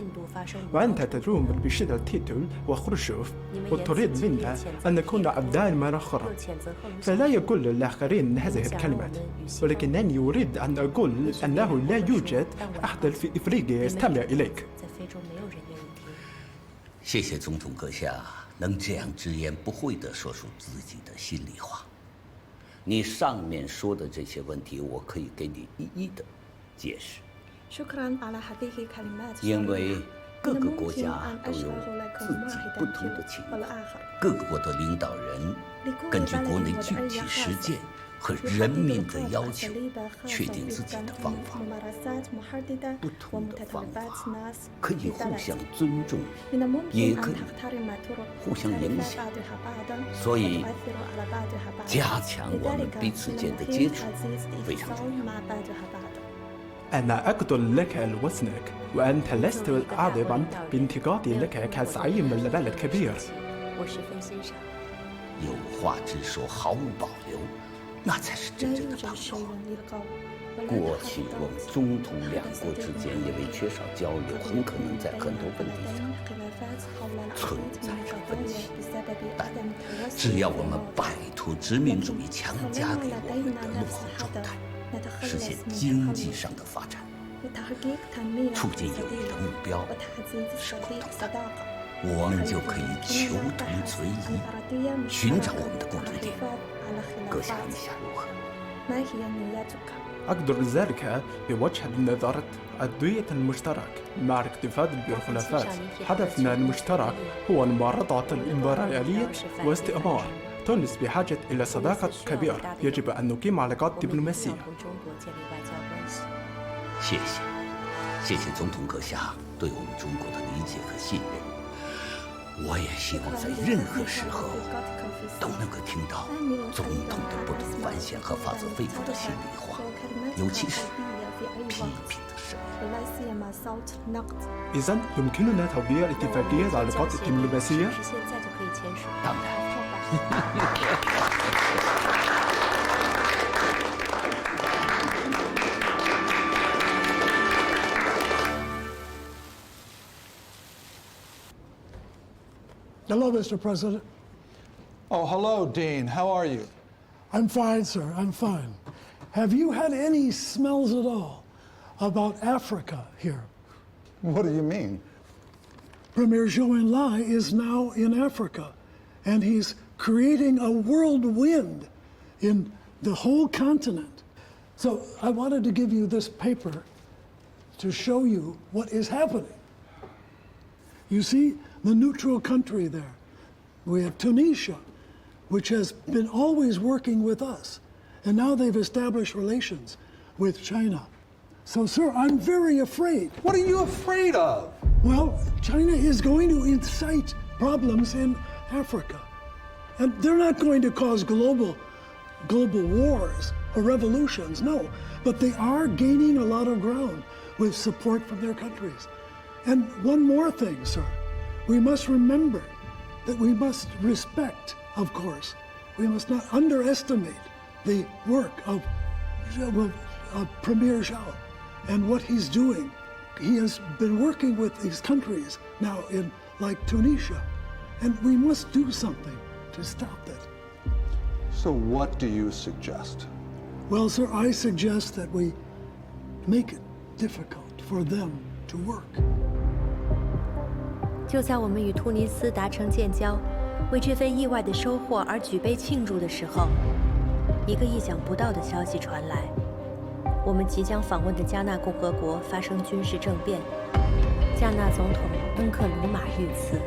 S1: وأنت تدعم بشدة تيتو وخروشوف وتريد منا أن نكون أبناء من آخر. فلا يقول للآخرين هذه الكلمات، ولكنني أريد أن أقول أنه لا يوجد أحد في إفريقيا يستمع إليك.
S12: 谢谢总统阁下能这样直言不讳地说出自己的心里话。你上面说的这些问题，我可以给你一一的解释。因为各个国家都有自己不同的情况，各个国的领导人根据国内具体实践和人民的要求，确定自己的方法。不同的方法可以互相尊重，也可以互相影响。所以，加强我们彼此间的接触非常重要。
S1: أنا أقتل لك لوزنك، وأنت لست عاذبا بانتقادي لك كزعيم لبلد كبير.
S12: 有话直说，毫无保留，那才是真正的朋友。过去我们中土两国之间因为缺少交流，很可能在很多问题上存在着分歧。但只要我们摆脱殖民主义强加给我们的落后状态， 实现经济上的发展，促进友谊的目标是共同的，我们就可以求同存异，寻找我们的共同点。阁下意下如何？
S1: أقدر ذلك بوجه نظر الدوية المشترك مع الاكتفاء بالخلافات. هدفنا المشترك هو معارضة الإمبريالية والاستعمار. تونس بحاجة إلى صداقة كبيرة، يجب أن نقيم علاقات دبلوماسية.
S12: 谢谢，谢谢总统阁下对我们中国的理解和信任。我也希望在任何时候都能够听到总统的不同凡响和发自肺腑的心里话，尤其是批评的声音。
S1: إذن يمكننا توقيع اتفاقية العلاقات الدبلوماسية؟
S12: 当然。
S5: Hello, Mr. President.
S7: Oh, hello, Dean. How are you?
S5: I'm fine, sir. I'm fine. Have you had any smells at all about Africa here?
S7: What do you mean?
S5: Premier Zhou Enlai is now in Africa, and he's creating a whirlwind in the whole continent. So I wanted to give you this paper to show you what is happening. You see the neutral country there. We have Tunisia, which has been always working with us, and now they've established relations with China. So, sir, I'm very afraid.
S7: What are you afraid of?
S5: Well, China is going to incite problems in Africa. And they're not going to cause global wars or revolutions, no. But they are gaining a lot of ground with support from their countries. And one more thing, sir. We must remember that we must respect, of course, we must not underestimate the work of Premier Zhou and what he's doing. He has been working with these countries now in like Tunisia, and we must do something to stop that.
S7: So what do you suggest?
S5: Well, sir, I suggest that we make it difficult for them to work.
S17: 就在我们与突尼斯达成建交，为这份意外的收获而举杯庆祝的时候，一个意想不到的消息传来：我们即将访问的加纳共和国发生军事政变，加纳总统恩克鲁马遇刺。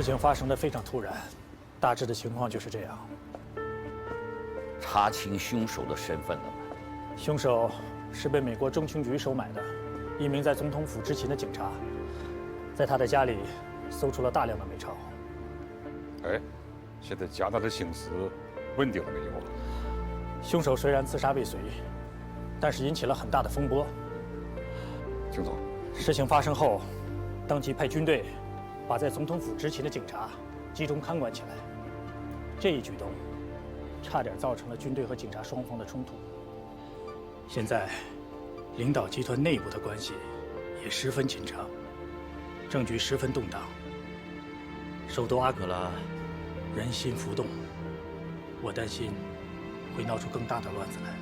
S8: 情发生的非常突然，大致的情况就是这样。
S12: 查清凶手的身份了吗？
S8: 凶手是被美国中情局收买的，一名在总统府执勤的警察，在他的家里搜出了大量的美钞。
S4: 哎，现在加拿大形势稳定了没有？
S8: 凶手虽然自杀未遂，但是引起了很大的风波。
S4: 请坐。
S8: 事情发生后，当即派军队把在总统府执勤的警察集中看管起来。这一举动差点造成了军队和警察双方的冲突。现在，领导集团内部的关系也十分紧张，政局十分动荡。首都阿格拉人心浮动，我担心会闹出更大的乱子来。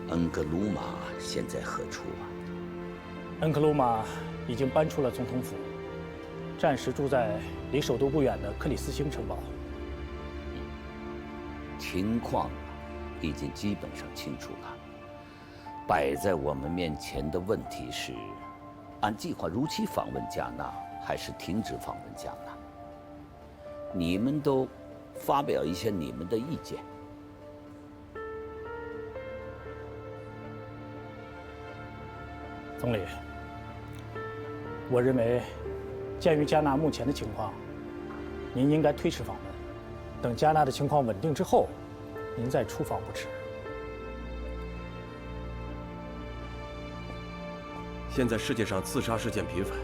S12: 恩格鲁玛现在何处啊？
S8: 恩克鲁玛已经搬出了总统府，暂时住在离首都不远的克里斯星城堡。
S12: 情况已经基本上清楚了。摆在我们面前的问题是：按计划如期访问加纳，还是停止访问加纳？你们都发表一些你们的意见。
S8: 总理，我认为，鉴于加纳目前的情况，您应该推迟访问，等加纳的情况稳定之后，您再出访不迟。
S10: 现在世界上自杀事件频繁，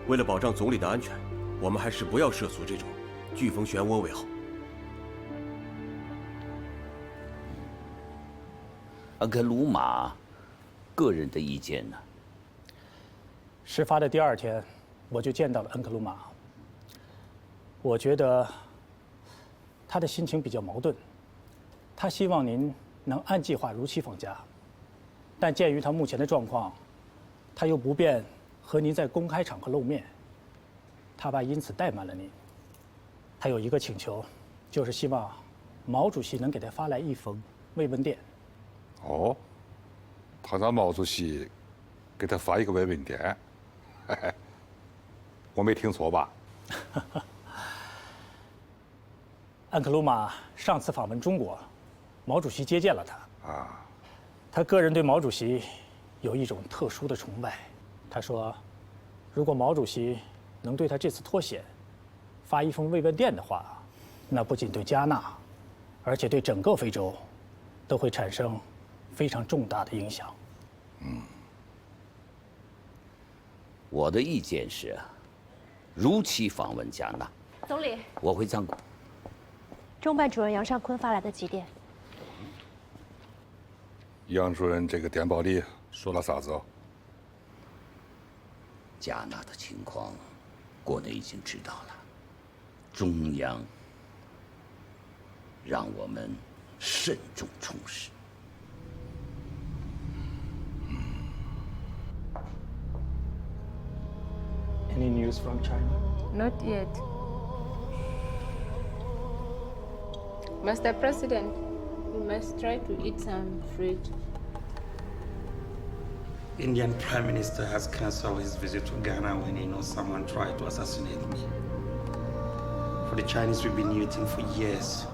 S10: 为了保障总理的安全，我们还是不要涉足这种飓风漩涡为好。
S12: 恩克鲁玛个人的意见呢？
S8: 事发的第2天，我就见到了恩克鲁玛。我觉得他的心情比较矛盾，他希望您能按计划如期访加，但鉴于他目前的状况，他又不便和您在公开场合露面，他怕因此怠慢了您。他有一个请求，就是希望毛主席能给他发来一封慰问电。
S4: 哦，他让毛主席给他发一个慰问电，我没听错吧？
S8: 恩克鲁玛上次访问中国，毛主席接见了他。
S4: 啊，
S8: 他个人对毛主席有一种特殊的崇拜。他说，如果毛主席能对他这次脱险发一封慰问电的话，那不仅对加纳，而且对整个非洲都会产生非常重大的影响。
S12: 我的意见是，如期访问加纳。
S17: 总理，
S12: 我会参考。
S17: 中办主任杨尚昆发来的急电。
S4: 杨主任这个电报里说了啥子哦？
S12: 加纳的情况，国内已经知道了。中央让我们慎重从事。
S8: Any news from China?
S21: Not yet. Mr. President, you must try to eat some fruit.
S14: Indian Prime Minister has cancelled his visit to Ghana when he knows someone tried to assassinate me. For the Chinese, we've been waiting for years.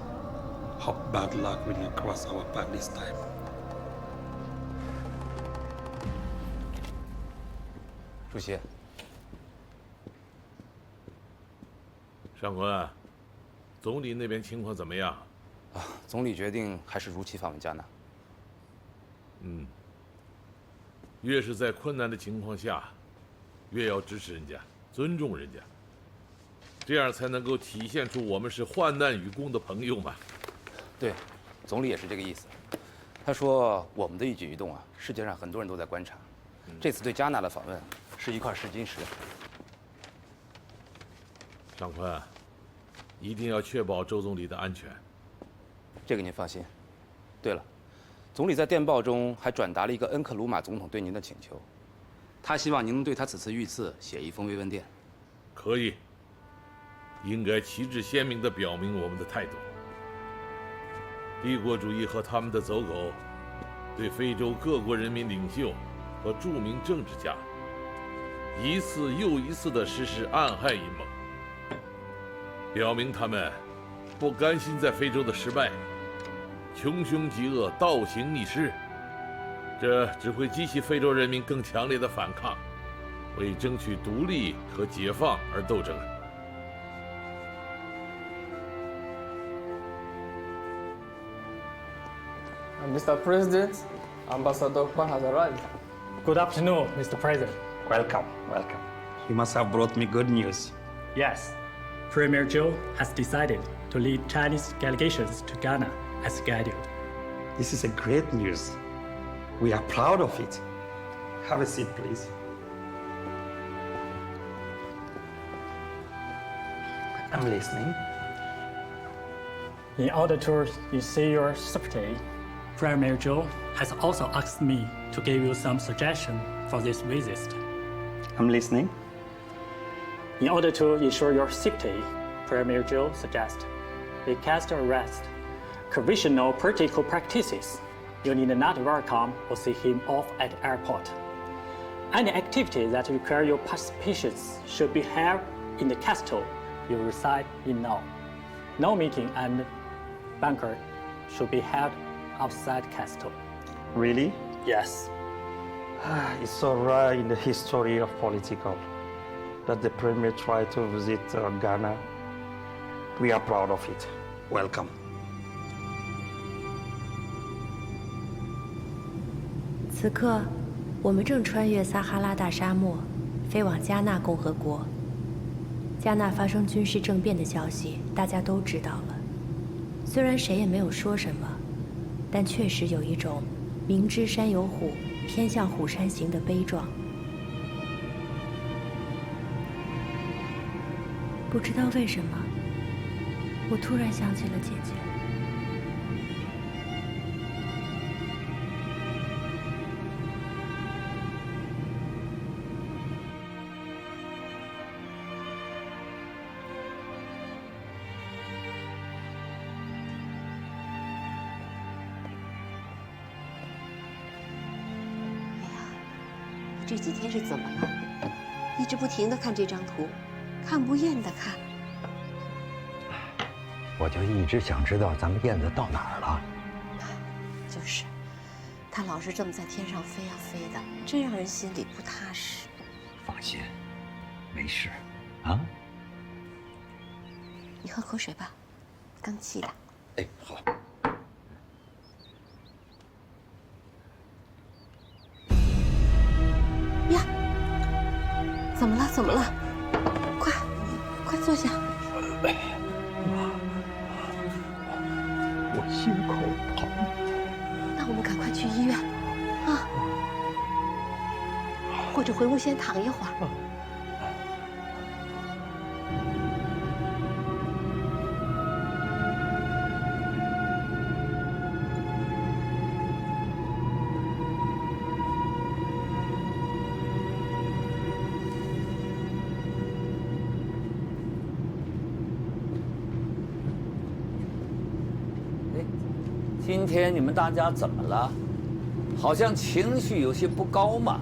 S14: Hope bad luck will not cross our path this time.
S9: 主席，
S15: 上官，总理那边情况怎么样？
S9: 总理决定还是如期访问加纳。
S15: 越是在困难的情况下，越要支持人家，尊重人家，这样才能够体现出我们是患难与共的朋友嘛。
S9: 对，总理也是这个意思。他说我们的一举一动啊，世界上很多人都在观察。这次对加纳的访问是一块试金石。
S15: 上官，一定要确保周总理的安全。
S9: 这个您放心。对了，总理在电报中还转达了一个恩克鲁玛总统对您的请求，他希望您能对他此次遇刺写一封慰问电。
S15: 可以，应该旗帜鲜明地表明我们的态度。帝国主义和他们的走狗，对非洲各国人民领袖和著名政治家一次又一次地实施暗害阴谋，表明他们不甘心在非洲的失败，穷凶极恶，倒行逆施。这只会激起非洲人民更强烈的反抗，为争取独立和解放而斗争。
S3: Mr. President, Ambassador Kwan has arrived.
S8: Good afternoon, Mr. President.
S14: Welcome, welcome. You must have brought me good news.
S8: Yes, Premier Zhou has decided to lead Chinese delegations to Ghana as scheduled.
S14: This is a great news. We are proud of it. Have a seat, please. I'm listening.
S8: In order to receive your secretary, Premier Zhou has also asked me to give you some suggestions for this visit.
S14: I'm listening.
S8: In order to ensure your safety, Premier Zhou suggests we cast arrest conventional political practices. You need not welcome or see him off at the airport. Any activity that require your participation should be held in the castle you reside in now. No meeting and banquet should be held outside castle.
S14: Really?
S8: Yes.
S14: It's so rare in the history of political that the premier tried to visit Ghana. We are proud of it. Welcome.
S17: 此刻，我们正穿越撒哈拉大沙漠，飞往加纳共和国。加纳发生军事政变的消息，大家都知道了。虽然谁也没有说什么，但确实有一种明知山有虎，偏向虎山行的悲壮。不知道为什么，我突然想起了姐姐。
S13: 这几天是怎么了？一直不停地看这张图，看不厌地看。
S12: 我就一直想知道咱们燕子到哪儿了。
S13: 就是，它老是这么在天上飞呀飞的，真让人心里不踏实。
S12: 放心，没事，啊？
S13: 你喝口水吧，刚沏的。
S12: 哎，好。
S13: 呀，怎么了？怎么了？快坐下。
S12: 我心口疼。
S13: 那我们赶快去医院，啊，或者回屋先躺一会儿。
S20: 今天你们大家怎么了？好像情绪有些不高嘛。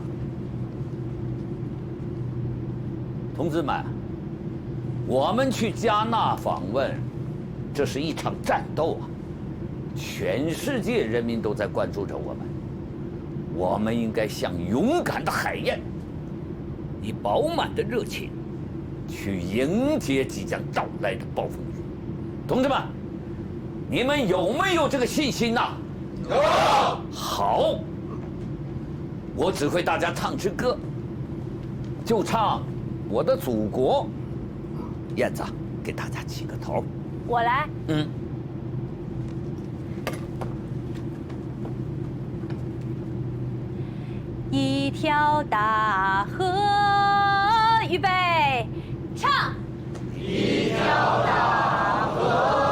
S20: 同志们，我们去加纳访问，这是一场战斗啊！全世界人民都在关注着我们，我们应该像勇敢的海燕，以饱满的热情去迎接即将到来的暴风雨。同志们，你们有没有这个信心呐？有。好，我指挥大家唱支歌，就唱《我的祖国》。燕子，给大家起个头。
S17: 我来。
S20: 嗯。
S17: 一条大河，预备，唱。一条大河。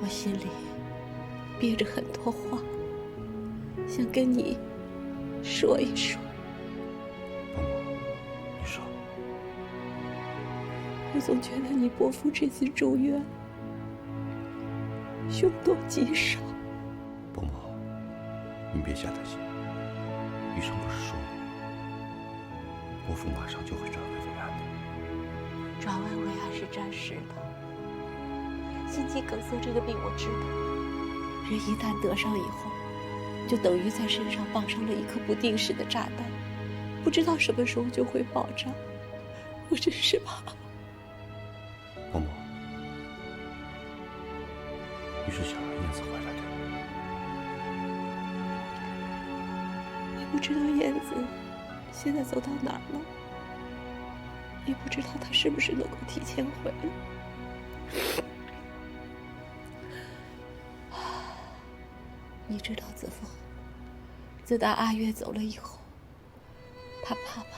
S13: 我心里憋着很多话，想跟你说一说。
S11: 你说。
S13: 我总觉得你伯父这次住院凶多吉少。
S11: 伯母，您别瞎担心，医生不是说伯父马上就会转危为安的。
S13: 转危为安是暂时的，心肌梗塞这个病我知道，人一旦得上以后，就等于在身上绑上了一颗不定时的炸弹，不知道什么时候就会爆炸。我真是怕。
S11: 伯母，你是想让燕子回来对吗？
S13: 也不知道燕子现在走到哪儿了，也不知道她是不是能够提前回来。你知道子枫，自打阿月走了以后，他爸爸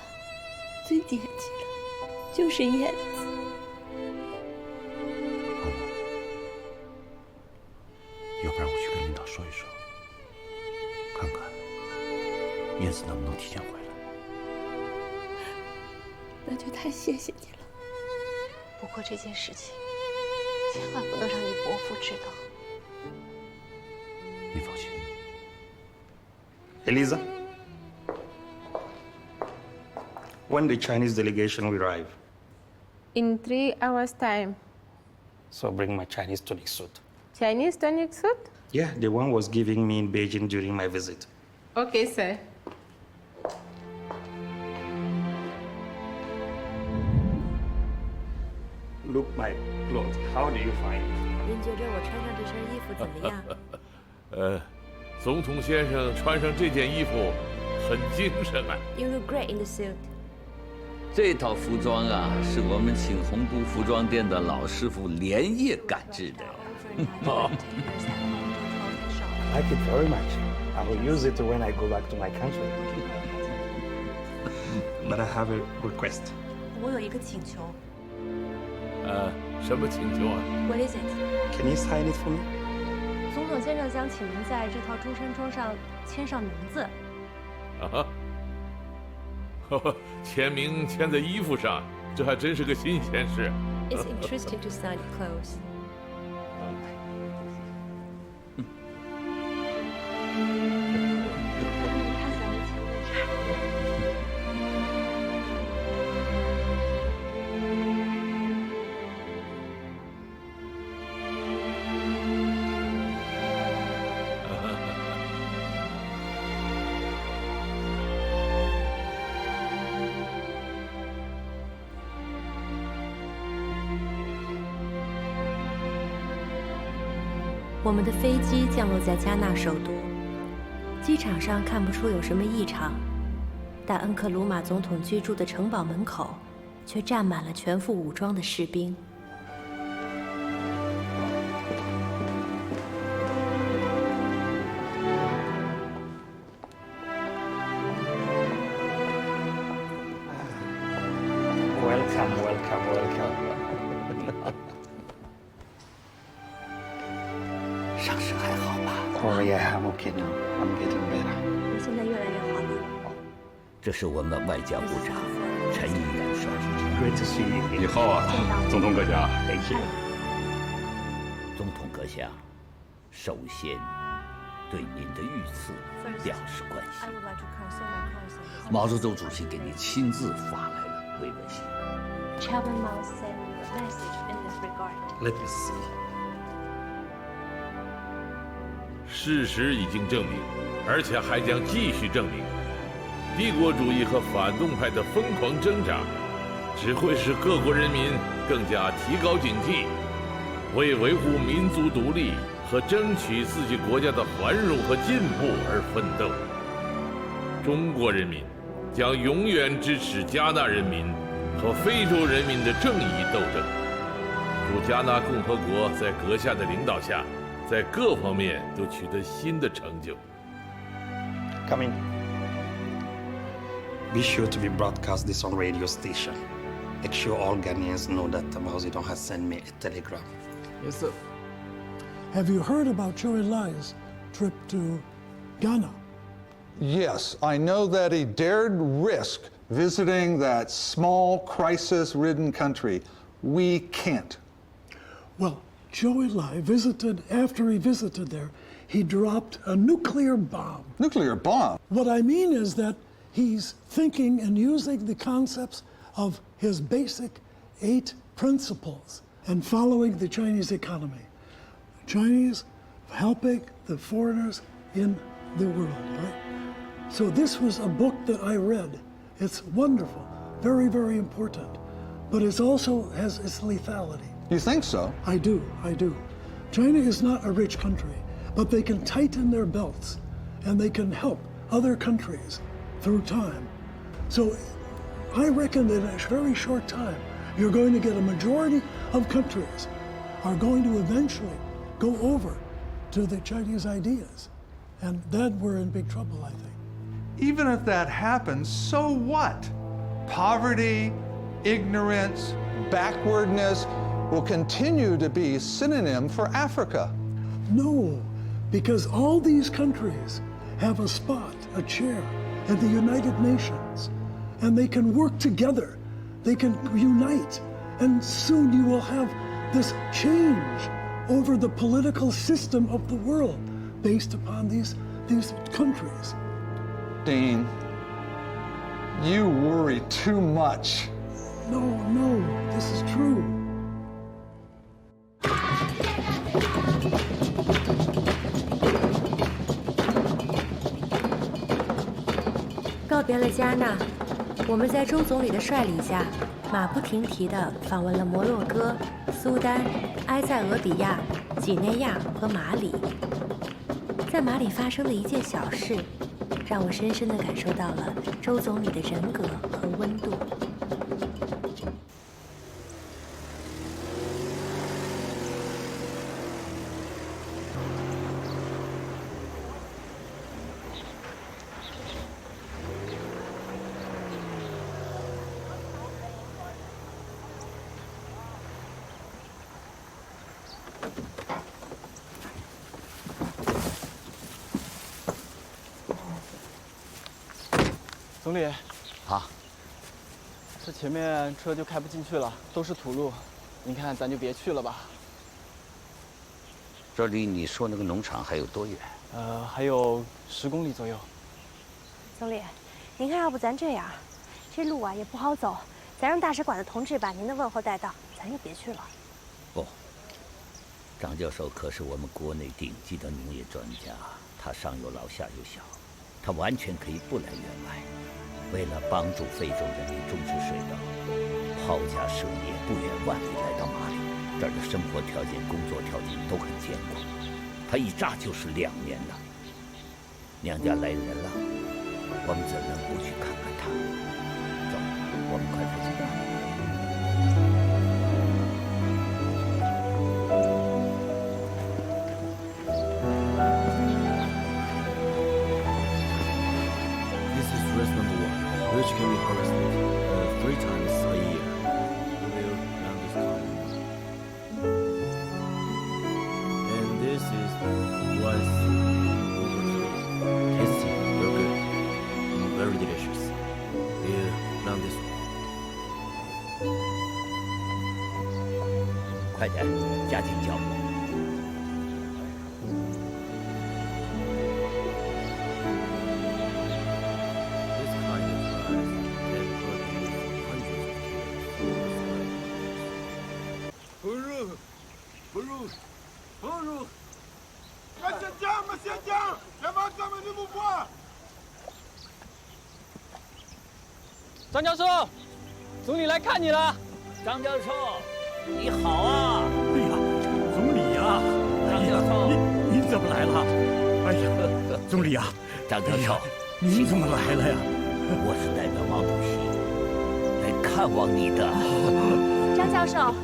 S13: 最惦记的就是燕子。
S11: 要不然我去跟领导说一说，看看燕子能不能提前回来。
S13: 那就太谢谢你了。不过这件事情千万不能让你伯父知道。
S11: 你放心。
S14: Eliza, when the Chinese delegation will arrive?
S21: In 3 hours' time.
S14: So bring my Chinese tunic suit.
S21: Chinese tonic suit?
S14: Yeah, the one was giving me in Beijing during my visit.
S21: Okay, sir.
S14: Look my clothes. How do you find it?
S13: 您觉着我穿上这身衣服怎么样？
S15: 总统先生穿上这件衣服很精神啊。
S13: You look great in the suit.
S12: 这套服装啊，是我们请洪都服装店的老师傅连夜赶制的。
S22: I like it very much. I will use it when I go back to my country.
S14: But I have a request.
S17: 我有一个请求。
S15: 什么请求啊
S17: What is it?
S14: Can you sign it for me?
S17: 总统先生想请您在这套中山装上签上名字。
S15: 啊哈，签名签在衣服上，这还真是个新鲜事。
S17: It's interesting to sign clothes. 我们的飞机降落在加纳首都，机场上看不出有什么异常，但恩克鲁马总统居住的城堡门口，却站满了全副武装的士兵。
S14: Welcome, welcome, welcome.
S12: 伤势还好吧？
S14: Oh yeah, I'm okay now. I'm getting better.
S17: 你现在越来越好了。
S12: 这是我们外交部长陈毅元帅。
S14: Great to see you.
S4: 你好啊，总统阁下。
S14: Thank you.
S12: 总统阁下，首先对您的遇刺表示关心。毛泽东主席给您亲自发来了慰问信。
S17: Chairman Mao sent a message in this regard.
S14: Let me see.
S15: 事实已经证明，而且还将继续证明，帝国主义和反动派的疯狂挣扎，只会使各国人民更加提高警惕，为维护民族独立和争取自己国家的繁荣和进步而奋斗。中国人民将永远支持加纳人民和非洲人民的正义斗争。祝加纳共和国在阁下的领导下，在各方面都取得新的成就。
S14: Come in. Be sure to be broadcast this on radio station. Make sure all Ghanaians know that Mao Zedong has sent me a telegram.
S3: Yes, sir.
S5: Have you heard about Zhou Enlai's trip to Ghana?
S7: Yes, I know that he dared risk visiting that small, crisis-ridden country. We can't.
S5: Well, Zhou Enlai visited, after he visited there, he dropped a nuclear bomb.
S7: Nuclear bomb?
S5: What I mean is that he's thinking and using the concepts of his basic 8 principles and following the Chinese economy. Chinese helping the foreigners in the world, right? So this was a book that I read. It's wonderful, very, very important, but it also has its lethality.
S7: You think so?
S5: I do. China is not a rich country, but they can tighten their belts and they can help other countries through time. So I reckon that in a very short time, you're going to get a majority of countries are going to eventually go over to the Chinese ideas. And then we're in big trouble, I think.
S7: Even if that happens, so what? Poverty, ignorance, backwardness will continue to be a synonym for Africa.
S5: No, because all these countries have a spot, a chair in the United Nations, and they can work together, they can unite, and soon you will have this change over the political system of the world based upon these countries.
S7: Dean, you worry too much.
S5: No, this is true.
S17: 告别了加纳，我们在周总理的率领下，马不停蹄地访问了摩洛哥、苏丹、埃塞俄比亚、几内亚和马里。在马里发生的一件小事，让我深深地感受到了周总理的人格和温度。
S22: 总理，
S11: 啊，
S22: 这前面车就开不进去了，都是土路，您看咱就别去了吧。
S12: 这离你说那个农场还有多远？
S22: 还有10公里左右。
S13: 总理，您看，要不咱这样，这路啊也不好走，咱让大使馆的同志把您的问候带到，咱就别去了。
S12: 不，张教授可是我们国内顶级的农业专家，他上有老下有小，他完全可以不来援外。为了帮助非洲人民种植水稻，抛家舍业，不远万里来到马里，这儿的生活条件、工作条件都很艰苦。他一炸就是2年了。娘家来人了，我们怎能不去看看他？走，我们快点走吧。
S9: Which can be harvested 3 times a year. We will round this column. And this is was over 3. Tasty, real good, very delicious. Here, round this one.
S12: 快点，加紧脚步。
S16: 张教授，总理来看你了。
S12: 张教授，你好啊！
S8: 哎呀，总理呀，
S12: 张教授，
S8: 您怎么来了？哎呀，总理啊，
S12: 张教授，
S8: 您怎么来了呀？
S12: 我是代表毛主席来看望你的。
S13: 张教授，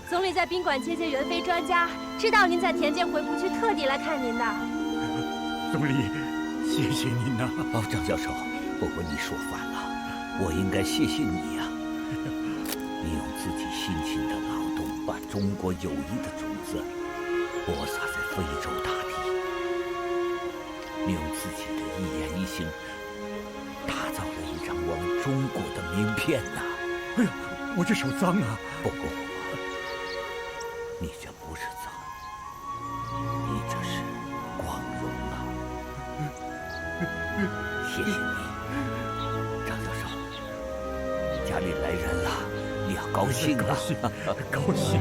S13: 总理在宾馆接见援非专家，知道您在田间回不去，特地来看您的。
S8: 总理，谢谢您呐。
S12: 哦，张教授，不过你说反了，我应该谢谢你呀。你用自己辛勤的劳动，把中国友谊的种子播撒在非洲大地。你用自己的一言一行，打造了一张我们中国的名片呐！
S1: 哎呀，我这手脏啊！
S12: 不过，你这不是脏，你这是光荣啊！谢谢你，张教授，家里来人了，你要高兴啊！
S1: 高兴！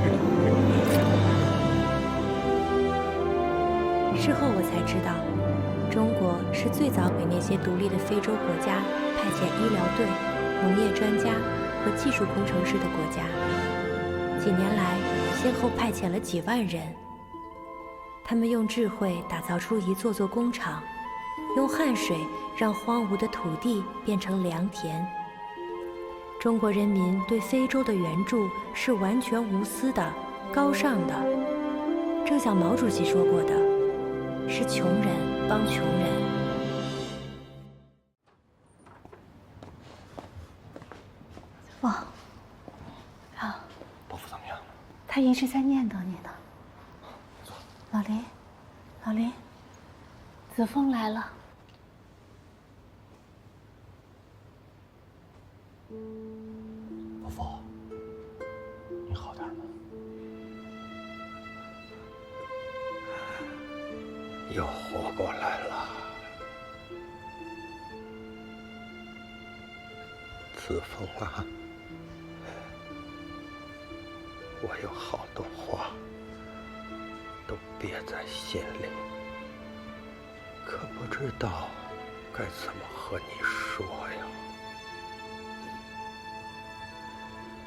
S17: 事后我才知道，中国是最早给那些独立的非洲国家派遣医疗队、农业专家和技术工程师的国家。几年来，先后派遣了几万人。他们用智慧打造出一座座工厂，用汗水让荒芜的土地变成良田。中国人民对非洲的援助是完全无私的、高尚的。正像毛主席说过的，是穷人帮穷人。
S6: 哇，啊，
S10: 伯父怎么样？
S6: 他一直在念叨你呢。老林，老林，子枫来了。
S10: 伯父，你好点吗？
S20: 又活过来了，子枫啊，我有好多话都憋在心里，可不知道该怎么和你说呀。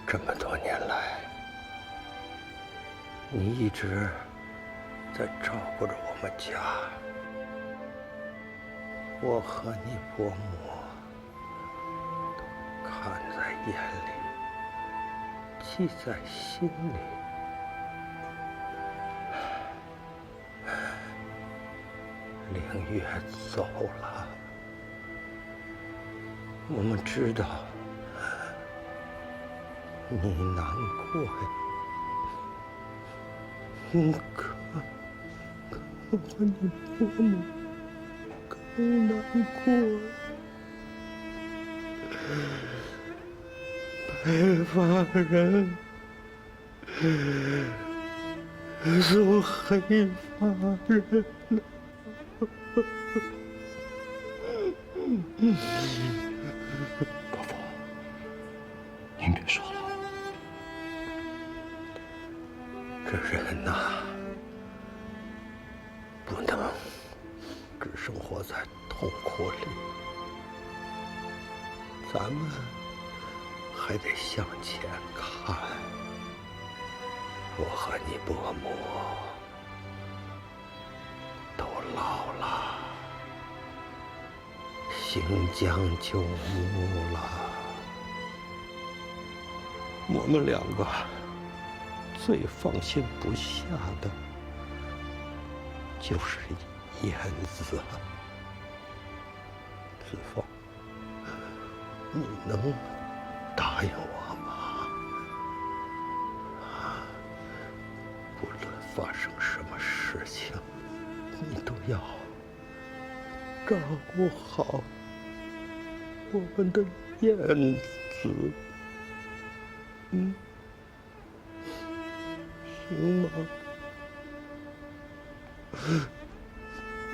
S20: 这么多年来，你一直在照顾着我们家，我和你伯母都看在眼里，记在心里。凌月走了，我们知道你难过呀，可我和你伯母更难过。白发人送黑发人。
S10: 伯父，您别说了。
S20: 这人呐，不能只生活在痛苦里，咱们还得向前看。我和你伯母都老了，行将就木了，我们两个最放心不下的就是燕子。子枫，你能答应我吗？不论发生什么事情，你都要照顾好我们的燕子。行吗？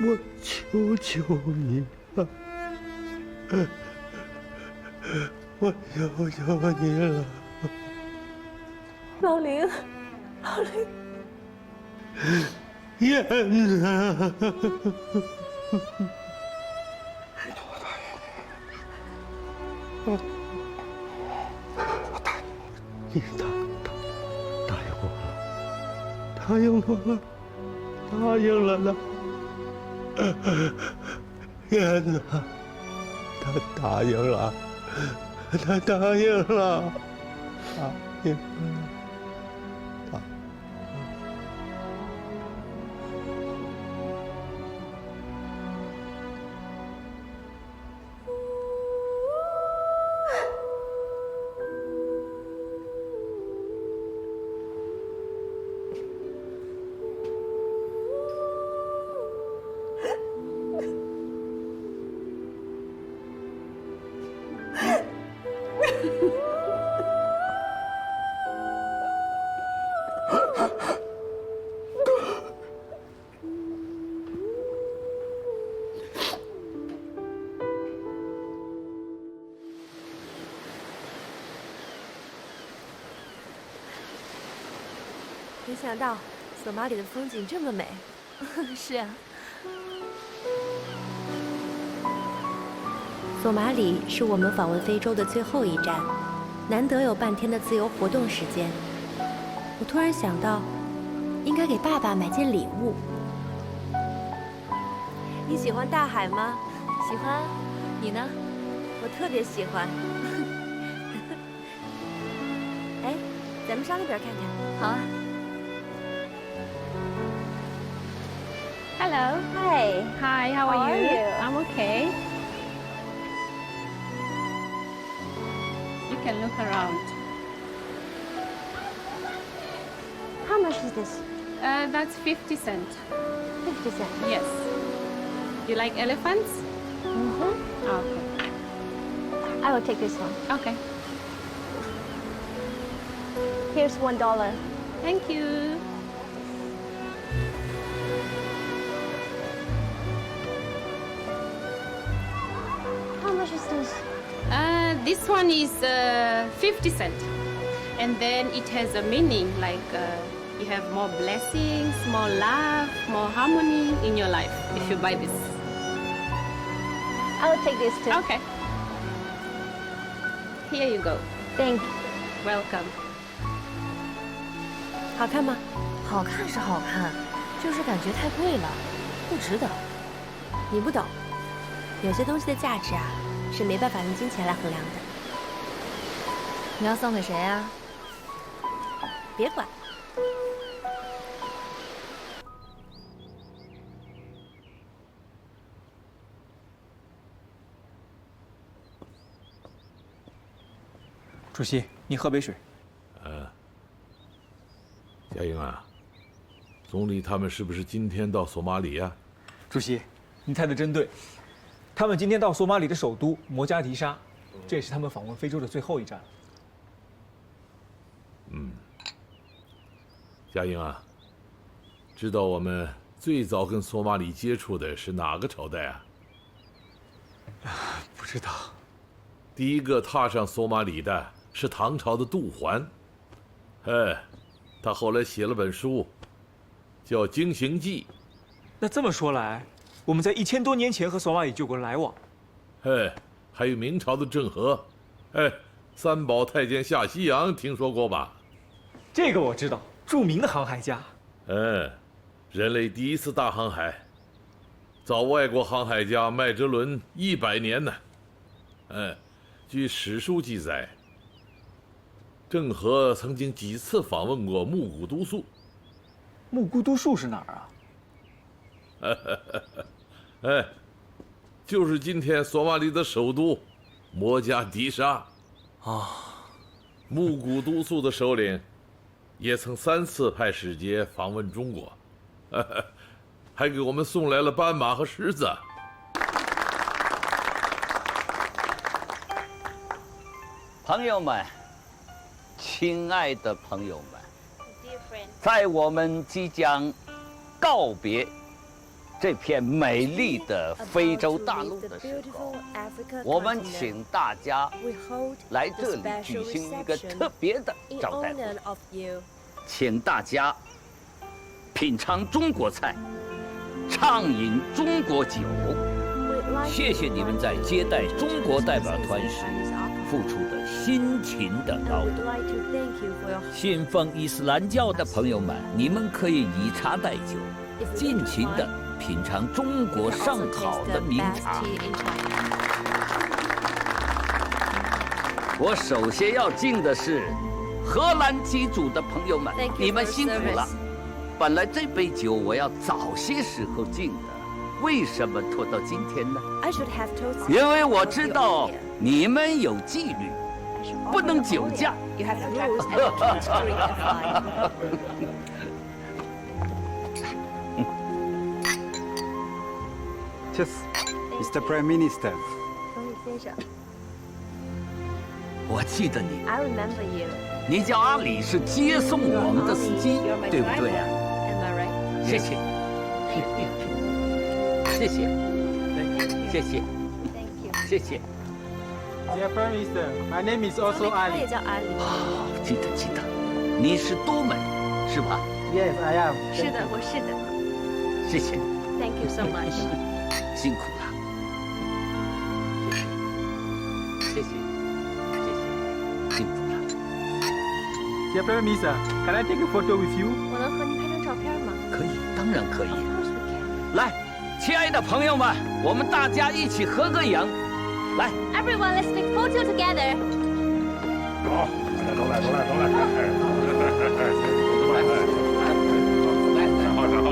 S20: 我求求你了，我求求你了。
S6: 老林，老林，
S20: 燕子，你答应我了，答应我了，答应了呢。燕子，他答应了，他答应了，答应了。
S17: 想到索马里的风景这么美。
S6: 是啊。
S17: 索马里是我们访问非洲的最后一站，难得有半天的自由活动时间。我突然想到，应该给爸爸买件礼物。你喜欢大海吗？
S6: 喜欢。你呢？
S17: 我特别喜欢。哎，咱们上那边看看。
S6: 好啊。
S21: Hello.
S17: Hi.
S21: Hi. How are you? I'm okay. You can look around.
S17: How much is this?
S21: That's 50 cents.
S17: 50 cents.
S21: Yes. You like elephants?
S17: Mm-hmm.
S21: Okay.
S17: I will take this one.
S21: Okay.
S17: Here's $1.
S21: Thank you.
S17: How much is this?
S21: This one is 50 cents. And then it has a meaning like you have more blessings, more love, more harmony in your life if you buy this.
S17: I will take this too.
S21: Okay. Here you go.
S17: Thank you.
S21: Welcome.
S17: 好看吗？
S6: 好看是好看，就是感觉太贵了，不值得。
S17: 你不懂，有些东西的价值啊，是没办法用金钱来衡量的。
S6: 你要送给谁啊？
S17: 别管。
S16: 主席，您喝杯水。
S15: 嘉英啊，总理他们是不是今天到索马里呀？
S16: 主席，您猜得真对，他们今天到索马里的首都摩加迪沙，这也是他们访问非洲的最后一站。
S15: 嘉英啊，知道我们最早跟索马里接触的是哪个朝代啊？
S16: 不知道。
S15: 第一个踏上索马里的是唐朝的杜环，他后来写了本书，叫《经行记》。
S16: 那这么说来，我们在1000多年前和索马里就有过来往。
S15: 还有明朝的郑和，三宝太监下西洋，听说过吧？
S16: 这个我知道，著名的航海家。
S15: 人类第一次大航海，早外国航海家麦哲伦100年呢。据史书记载，郑和曾经几次访问过木古都素。
S16: 木古都素是哪儿啊？
S15: 就是今天索马里的首都摩加迪沙。木古都素的首领也曾3次派使节访问中国，还给我们送来了斑马和狮子。
S20: 朋友们，亲爱的朋友们，在我们即将告别这片美丽的非洲大陆的时候，我们请大家来这里举行一个特别的招待会，请大家品尝中国菜，畅饮中国酒。
S12: 谢谢你们在接待中国代表团时付出的辛勤的劳动。信奉伊斯兰教的朋友们，你们可以以茶代酒，尽情的品尝中国上好的名茶。
S20: 我首先要敬的是荷兰籍主的朋友们，你们辛苦了。本来这杯酒我要早些时候敬的，为什么拖到今天呢？因为我知道你们有纪律，不能酒驾。
S18: Cheers, Mr. Prime Minister.
S17: 总理先生，
S20: 我记得你。
S17: I remember you.
S20: 你叫阿里，是接送我们的司机，对不对啊？
S17: Am I right?
S20: 谢谢，谢谢，谢谢，谢谢。
S22: Dear Prime Minister, my name is also Ali.
S17: 他也叫阿里。
S20: 记得，你是都门，是吧？
S22: Yes, I am.
S17: 是的，我是的。
S12: 谢谢。
S17: Thank you so much.
S12: 辛苦了。谢谢，辛苦了。
S16: Dear Prime Minister, can I take a photo with you?
S17: 我能和您拍张照片吗？
S12: 可以，当然可以。来，亲爱的朋友们，我们大家一起合个影。来
S17: Everyone, let's take photo together.
S15: 好，都来。站好。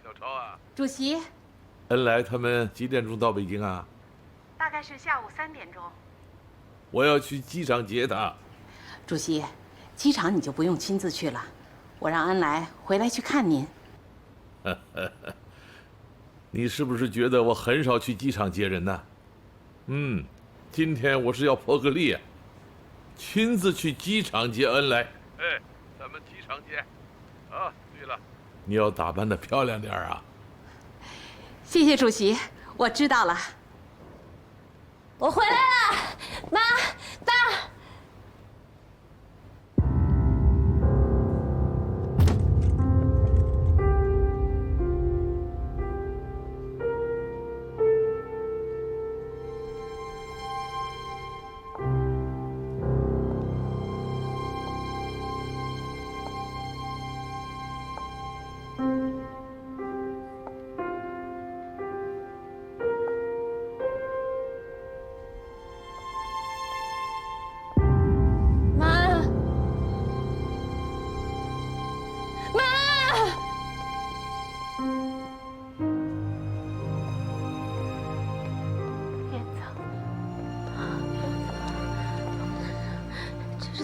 S15: 小超啊，
S6: 主席，
S15: 恩来他们几点钟到北京啊？
S6: 大概是下午3点钟。
S15: 我要去机场接他。
S6: 主席，机场你就不用亲自去了，我让恩来回来去看您。
S15: 你是不是觉得我很少去机场接人呢？今天我是要破个例，亲自去机场接恩来。哎，咱们机场见。啊，对了，你要打扮得漂亮点啊。
S6: 谢谢主席，我知道了。
S17: 我回来了，妈，爸。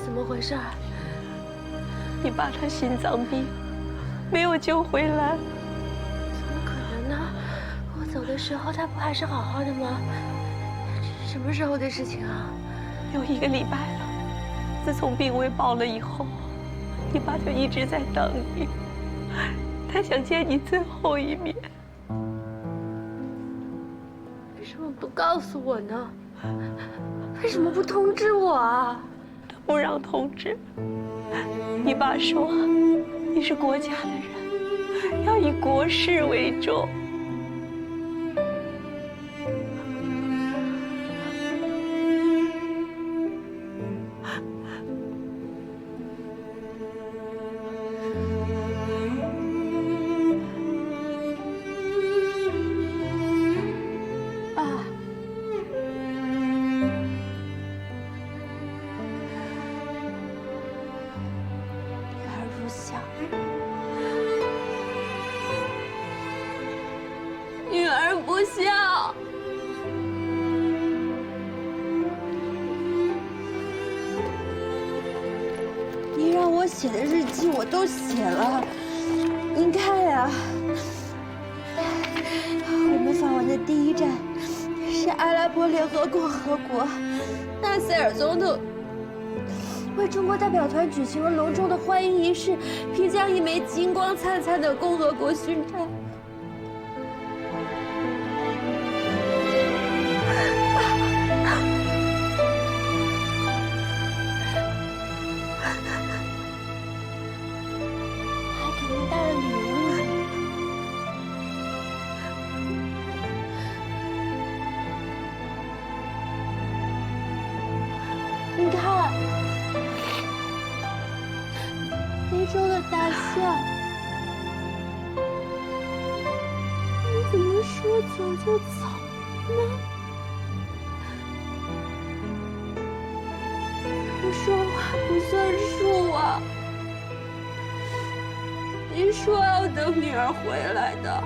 S13: 怎么回事？你爸他心脏病，没有救回来。怎么可能呢？我走的时候他不还是好好的吗？这是什么时候的事情啊？有1个礼拜了。自从病危报了以后，你爸就一直在等你，他想见你最后一面。为什么不告诉我呢？为什么不通知我啊？不让通知。你爸说，你是国家的人，要以国事为重。爸。女儿不孝，你让我写的日记我都写了，您看呀，我们访问的第1站是阿拉伯联合共和国，纳赛尔总统为中国代表团举行了隆重的欢迎仪式，并将一枚金光灿灿的共和国勋章。还给您带了礼物。你看。非洲的大象，你怎么说走就走呢？你说话不算数啊！您说要等女儿回来的。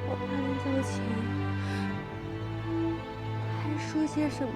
S13: 我怕临走前还说些什么吗？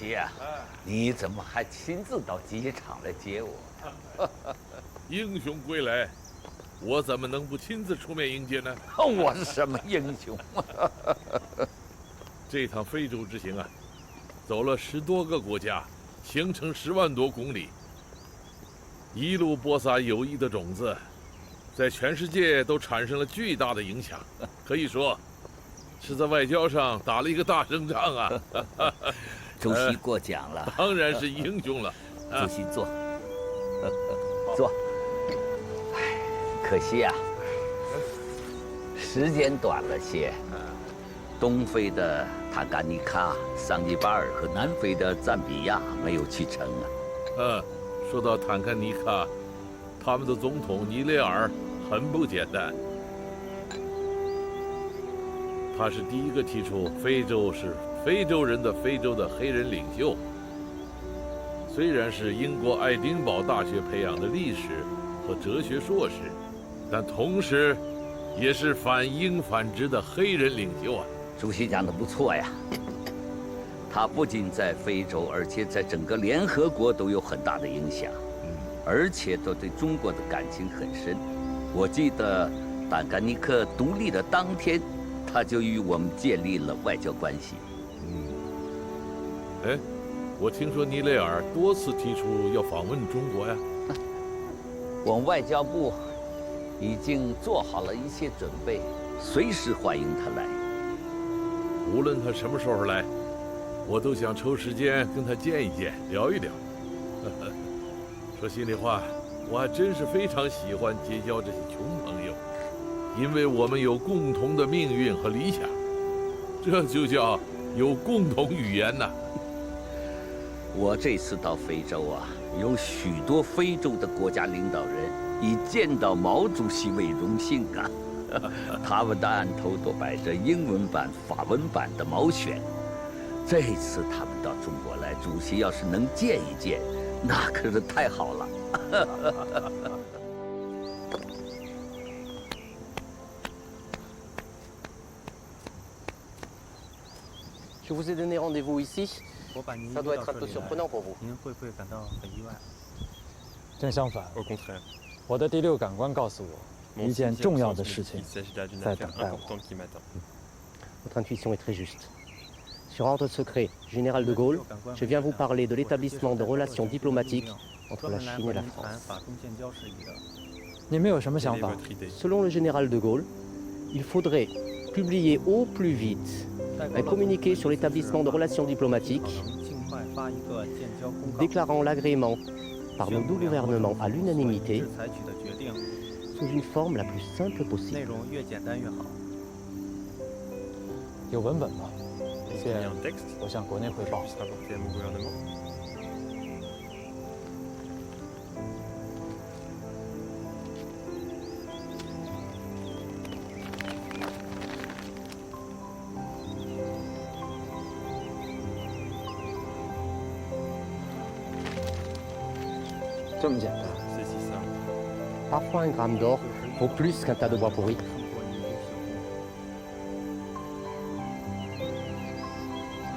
S20: 西啊，你怎么还亲自到机场来接我？
S15: 英雄归来，我怎么能不亲自出面迎接呢？
S20: 我是什么英雄？
S15: 这趟非洲之行啊，走了10多个国家，行程10万多公里，一路播撒友谊的种子，在全世界都产生了巨大的影响，可以说是在外交上打了一个大胜仗啊！
S20: 主席过奖了，
S15: 当然是英雄了。
S20: 主席坐，坐。哎，可惜啊，时间短了些。东非的塔甘尼卡、桑吉巴尔和南非的赞比亚没有去成啊。
S15: 说到坦甘尼卡，他们的总统尼雷尔很不简单。他是第一个提出非洲是非洲人的非洲的黑人领袖。虽然是英国爱丁堡大学培养的历史和哲学硕士，但同时也是反英反殖的黑人领袖啊。
S20: 主席讲得不错呀。他不仅在非洲，而且在整个联合国都有很大的影响，而且都对中国的感情很深。我记得坦甘尼克独立的当天，他就与我们建立了外交关系。
S15: 哎，我听说尼雷尔多次提出要访问中国呀。
S20: 我们外交部已经做好了一切准备，随时欢迎他来。
S15: 无论他什么时候来，我都想抽时间跟他见一见，聊一聊。说心里话，我还真是非常喜欢结交这些穷朋友，因为我们有共同的命运和理想，这就叫有共同语言呐。
S20: 我这次到非洲啊，有许多非洲的国家领导人以见到毛主席为荣幸啊。他们的案头都摆着英文版、法文版的毛选。这次他们到中国来，主席要是能见一见，那可是太好了。
S2: Je vous ai donné rendez-vous ici. Ça doit être un peu surprenant pour vous.
S19: 您会不会感到很意外？
S23: 正相反，
S19: Au contraire.
S23: 我的第6感官告诉我，一件重要的事情在等待我。
S2: Votre intuition est très juste. Sur ordre secret, Général de Gaulle, je viens vous parler de l'établissement de relations diplomatiques entre la Chine et la France.
S23: 你们有什么想法？
S2: Selon le général de Gaulle, il faudrait publier au plus vite un communiqué sur l'établissement de relations diplomatiques déclarant l'agrément par nos deux gouvernements à l'unanimité sous une forme la plus simple possible.
S23: 有文本吗？便我向国内汇报。这么简单。
S2: Parfois, un gramme d'or vaut plus qu'un tas de bois pourri.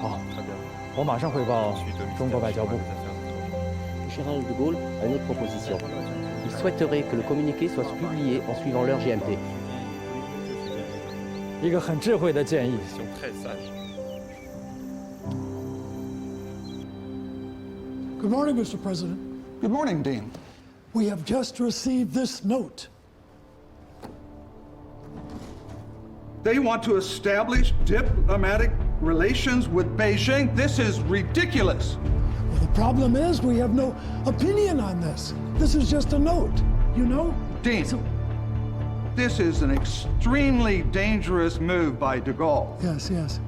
S23: 好，我马上汇报中国外交部。
S2: Le général de Gaulle a une autre proposition. Il souhaiterait que le communiqué soit publié en suivant l'heure GMT.
S23: 一个很智慧的建议。
S5: Good morning, Mr. President.
S7: Good morning, Dean.
S5: We have just received this note.
S7: They want to establish diplomatic relations with Beijing? This is ridiculous.
S5: Well, the problem is we have no opinion on this. This is just a note, you know?
S7: Dean, this is an extremely dangerous move by de Gaulle.
S5: Yes, yes.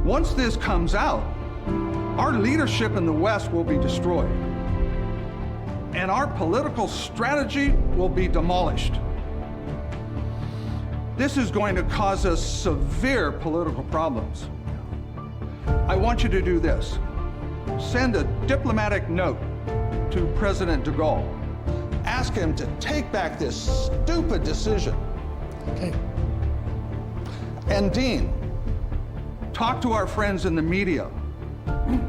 S7: Once this comes out, our leadership in the West will be destroyed. And our political strategy will be demolished. This is going to cause us severe political problems. I want you to do this. Send a diplomatic note to President de Gaulle. Ask him to take back this stupid decision.
S5: Okay.
S7: And Dean, talk to our friends in the media.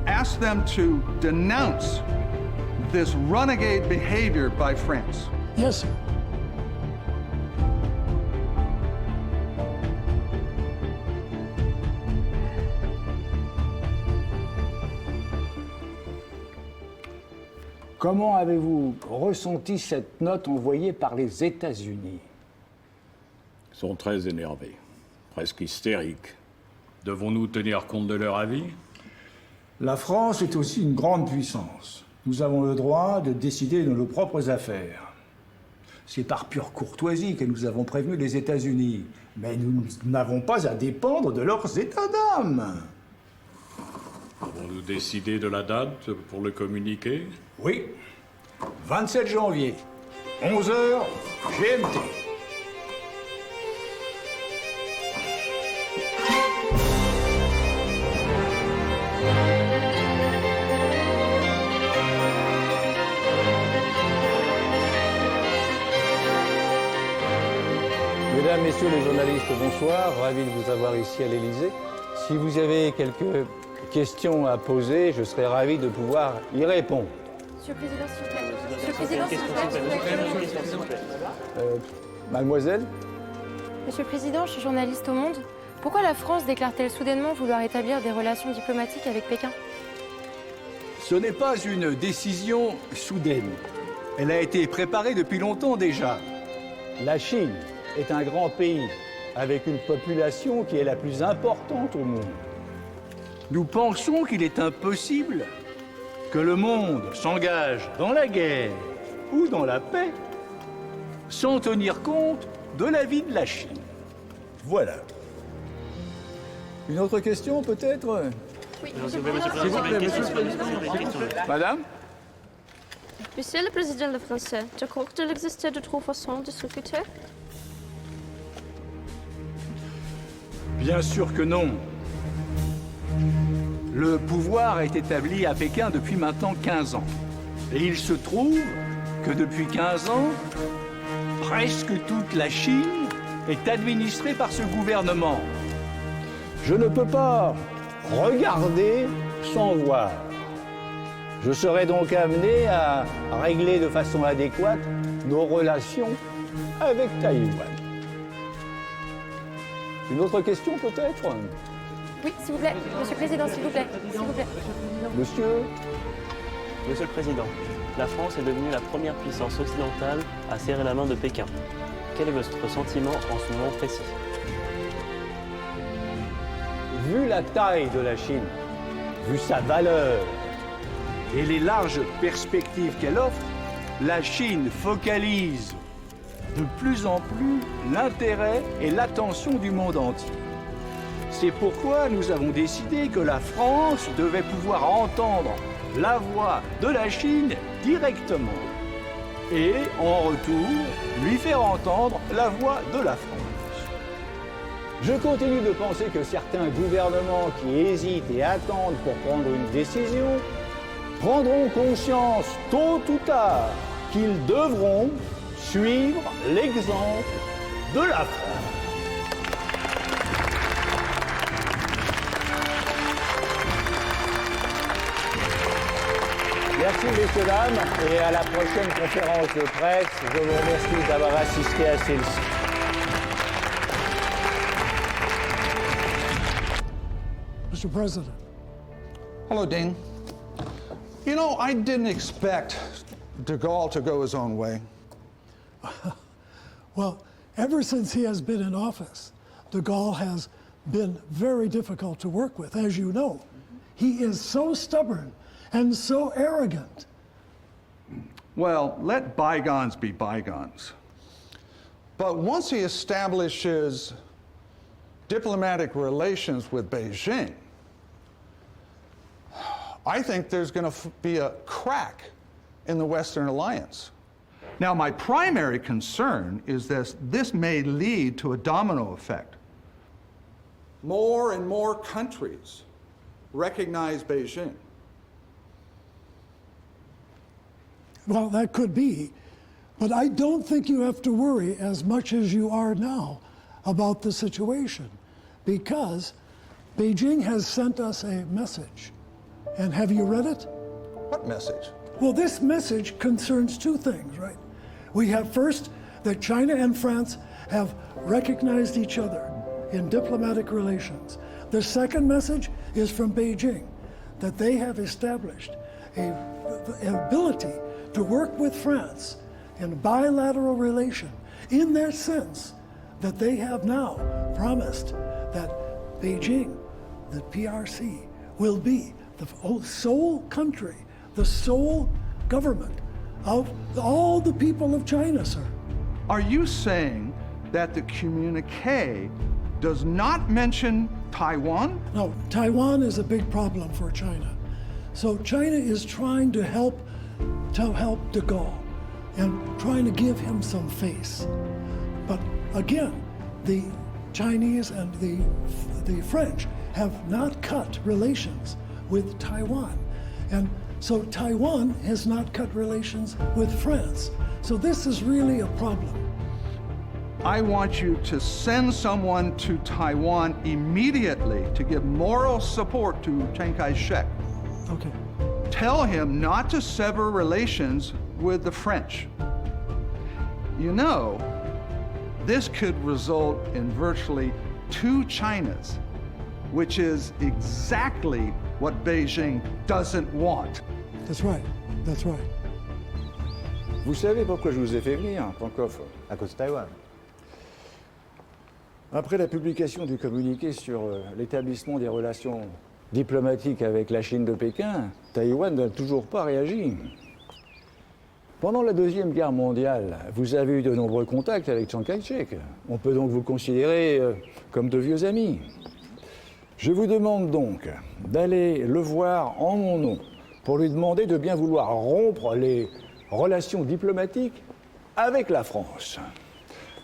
S7: ask them to denounce this renegade behavior by France.
S5: Yes, sir.
S4: Comment avez-vous ressenti cette note envoyée par les États-Unis?
S14: Ils sont très énervés, presque hystériques. Devons-nous tenir compte de leur avis?
S4: La France est aussi une grande puissance. Nous avons le droit de décider de nos propres affaires. C'est par pure courtoisie que nous avons prévenu les États-Unis. Mais nous n'avons pas à dépendre de leurs états d'âme.
S14: Avons-nous décidé de la date pour le communiqué?
S4: Oui. 27 janvier, 11h, GMT.
S23: Mesdames, Messieurs les journalistes, bonsoir. Ravi de vous avoir ici à l'Élysée. Si vous avez quelques questions à poser, je serai ravi de pouvoir y répondre.
S19: Monsieur le Président, s'il vous plaît. Monsieur le Président, s'il vous plaît.
S23: Mademoiselle?
S19: Monsieur le Président, je suis journaliste au Monde. Pourquoi la France déclare-t-elle soudainement vouloir établir des relations diplomatiques avec Pékin?
S4: Ce n'est pas une décision soudaine. Elle a été préparée depuis longtemps déjà.
S23: La Chine est un grand pays avec une population qui est la plus importante au monde.
S4: Nous pensons qu'il est impossible que le monde s'engage dans la guerre ou dans la paix sans tenir compte de l'avis de la Chine. Voilà.
S23: Une autre question peut-être?
S19: Oui, Monsieur le Président.
S4: Madame?
S19: Monsieur le Président français, je crois qu'il existait d'autres façons de discuter.
S4: Bien sûr que non. Le pouvoir est établi à Pékin depuis maintenant 15 ans. Et il se trouve que depuis 15 ans, presque toute la Chine est administrée par ce gouvernement.
S23: Je ne peux pas regarder sans voir. Je serai donc amené à régler de façon adéquate nos relations avec Taïwan. Une autre question peut-être?
S19: Oui, s'il vous plaît. Monsieur le Président, s'il vous plaît. S'il vous plaît.
S23: Monsieur?
S24: Monsieur le Président, la France est devenue la première puissance occidentale à serrer la main de Pékin. Quel est votre sentiment en ce moment précis?
S23: Vu la taille de la Chine, vu sa valeur
S4: et les larges perspectives qu'elle offre, la Chine focalise de plus en plus l'intérêt et l'attention du monde entier. C'est pourquoi nous avons décidé que la France devait pouvoir entendre la voix de la Chine directement et, en retour, lui faire entendre la voix de la France.
S23: Je continue de penser que certains gouvernements qui hésitent et attendent pour prendre une décision prendront conscience tôt ou tard qu'ils devront suivre l'exemple de la France. Merci messieurs, dames, et à la prochaine conférence de presse. Je vous remercie d'avoir assisté à celle-ci.
S5: Mr. President.
S7: Hello, Dean. You know, I didn't expect de Gaulle to go his own way.
S5: Well, ever since he has been in office, de Gaulle has been very difficult to work with, as you know. He is so stubborn and so arrogant.
S7: Well, let bygones be bygones. But once he establishes diplomatic relations with Beijing, I think there's going to be a crack in the Western alliance. Now, my primary concern is that this may lead to a domino effect. More and more countries recognize Beijing.
S5: Well, that could be, but I don't think you have to worry as much as you are now about the situation, because Beijing has sent us a message And have you read it?
S7: What message?
S5: Well, this message concerns two things, right? We have first that China and France have recognized each other in diplomatic relations. The second message is from Beijing, that they have established an ability to work with France in bilateral relation in their sense that they have now promised that Beijing, the PRC, will be the sole country, the sole government of all the people of China, sir.
S7: Are you saying that the communique does not mention Taiwan?
S5: No, Taiwan is a big problem for China. So China is trying to help de Gaulle and trying to give him some face. But again, the Chinese and the French have not cut relations with Taiwan. And so Taiwan has not cut relations with France. So this is really a problem.
S7: I want you to send someone to Taiwan immediately to give moral support to Chiang Kai-shek.
S5: Okay.
S7: Tell him not to sever relations with the French. You know, this could result in virtually two Chinas, which is exactly what Beijing doesn't want.
S5: That's right. That's right.
S23: Vous savez pourquoi je vous ai fait venir, Pankov?
S18: À cause de Taïwan.
S23: Après la publication du communiqué sur l'établissement des relations diplomatiques avec la Chine de Pékin, Taïwan n'a toujours pas réagi. Pendant la Deuxième Guerre mondiale, vous avez eu de nombreux contacts avec Chiang Kai-shek. On peut donc vous considérer comme de vieux amis. Je vous demande donc d'aller le voir en mon nom pour lui demander de bien vouloir rompre les relations diplomatiques avec la France.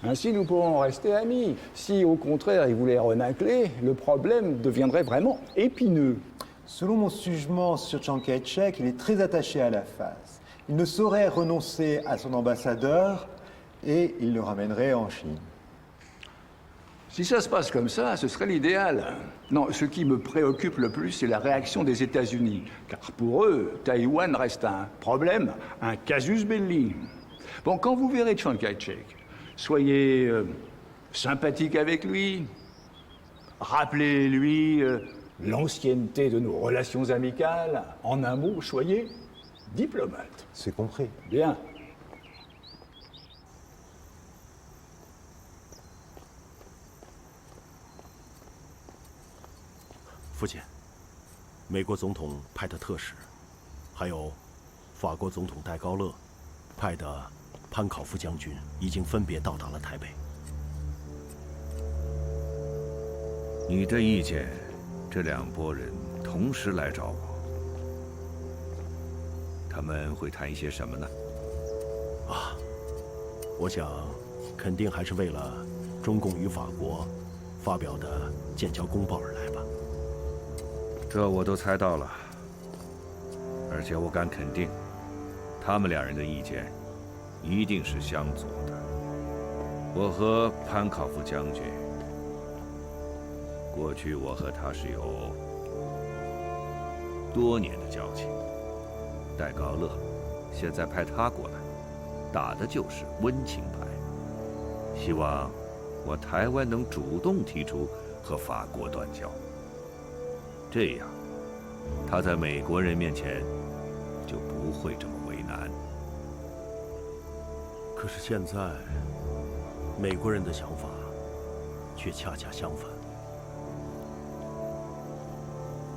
S23: Ainsi, nous pourrons rester amis. Si, au contraire, il voulait renâcler, le problème deviendrait vraiment épineux.
S18: Selon mon jugement sur Chiang Kai-shek, il est très attaché à la face. Il ne saurait renoncer à son ambassadeur et il le ramènerait en Chine.
S12: Si ça se passe comme ça, ce serait l'idéal. Non, ce qui me préoccupe le plus, c'est la réaction des États-Unis. Car pour eux, Taïwan reste un problème, un casus belli. Bon, quand vous verrez Chiang Kai-shek, soyez sympathique avec lui, rappelez-lui
S23: l'ancienneté de nos relations amicales. En un mot, soyez diplomate.
S18: C'est compris.
S23: Bien.
S10: 父亲，美国总统派的特使，还有法国总统戴高乐派的潘考夫将军，已经分别到达了台北。
S3: 你的意见，这两拨人同时来找我，他们会谈一些什么呢？
S10: 啊，我想，肯定还是为了中共与法国发表的建交公报而来吧。
S3: 这我都猜到了，而且我敢肯定，他们两人的意见一定是相左的。我和潘考夫将军，过去我和他是有多年的交情。戴高乐现在派他过来，打的就是温情牌。希望我台湾能主动提出和法国断交。 这样，他在美国人面前就不会这么为难。
S10: 可是现在，美国人的想法却恰恰相反。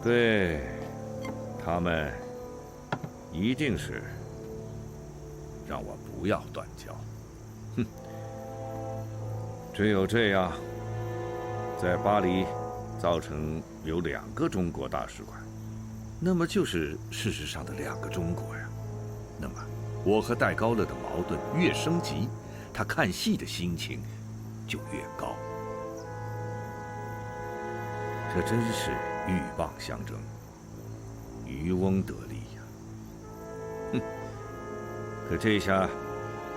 S3: 对，他们一定是让我不要断交。哼，只有这样，在巴黎。 造成有2个中国大使馆，那么就是事实上的2个中国呀。那么，我和戴高乐的矛盾越升级，他看戏的心情就越高。这真是鹬蚌相争，渔翁得利呀。哼！可这下，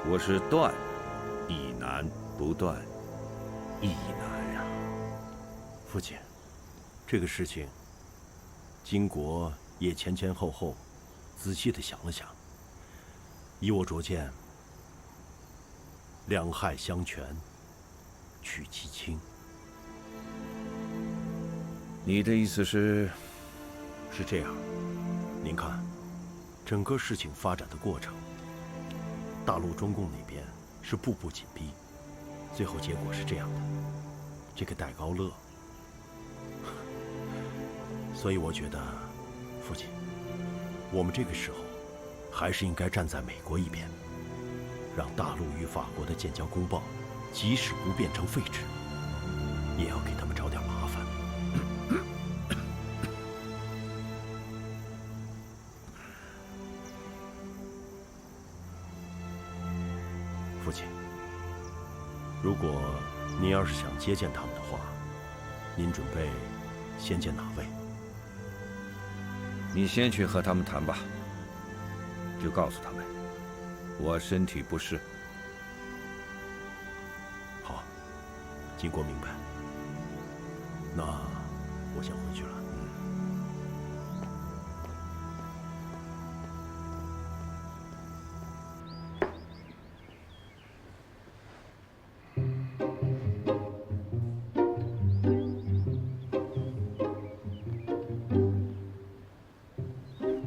S3: 我是断亦难，不断亦难呀。
S10: 父亲。 这个事情，金国也前前后后仔细地想了想。依我拙见，两害相权取其轻。
S3: 你的意思是
S10: 这样？您看，整个事情发展的过程，大陆中共那边是步步紧逼，最后结果是这样的。这个戴高乐，所以我觉得，父亲，我们这个时候还是应该站在美国一边，让大陆与法国的建交公报，即使不变成废纸，也要给他们找点麻烦。父亲，如果您要是想接见他们的话，您准备先见哪位？
S3: 你先去和他们谈吧，就告诉他们，我身体不适。
S10: 好，经过明白。那我先回去了。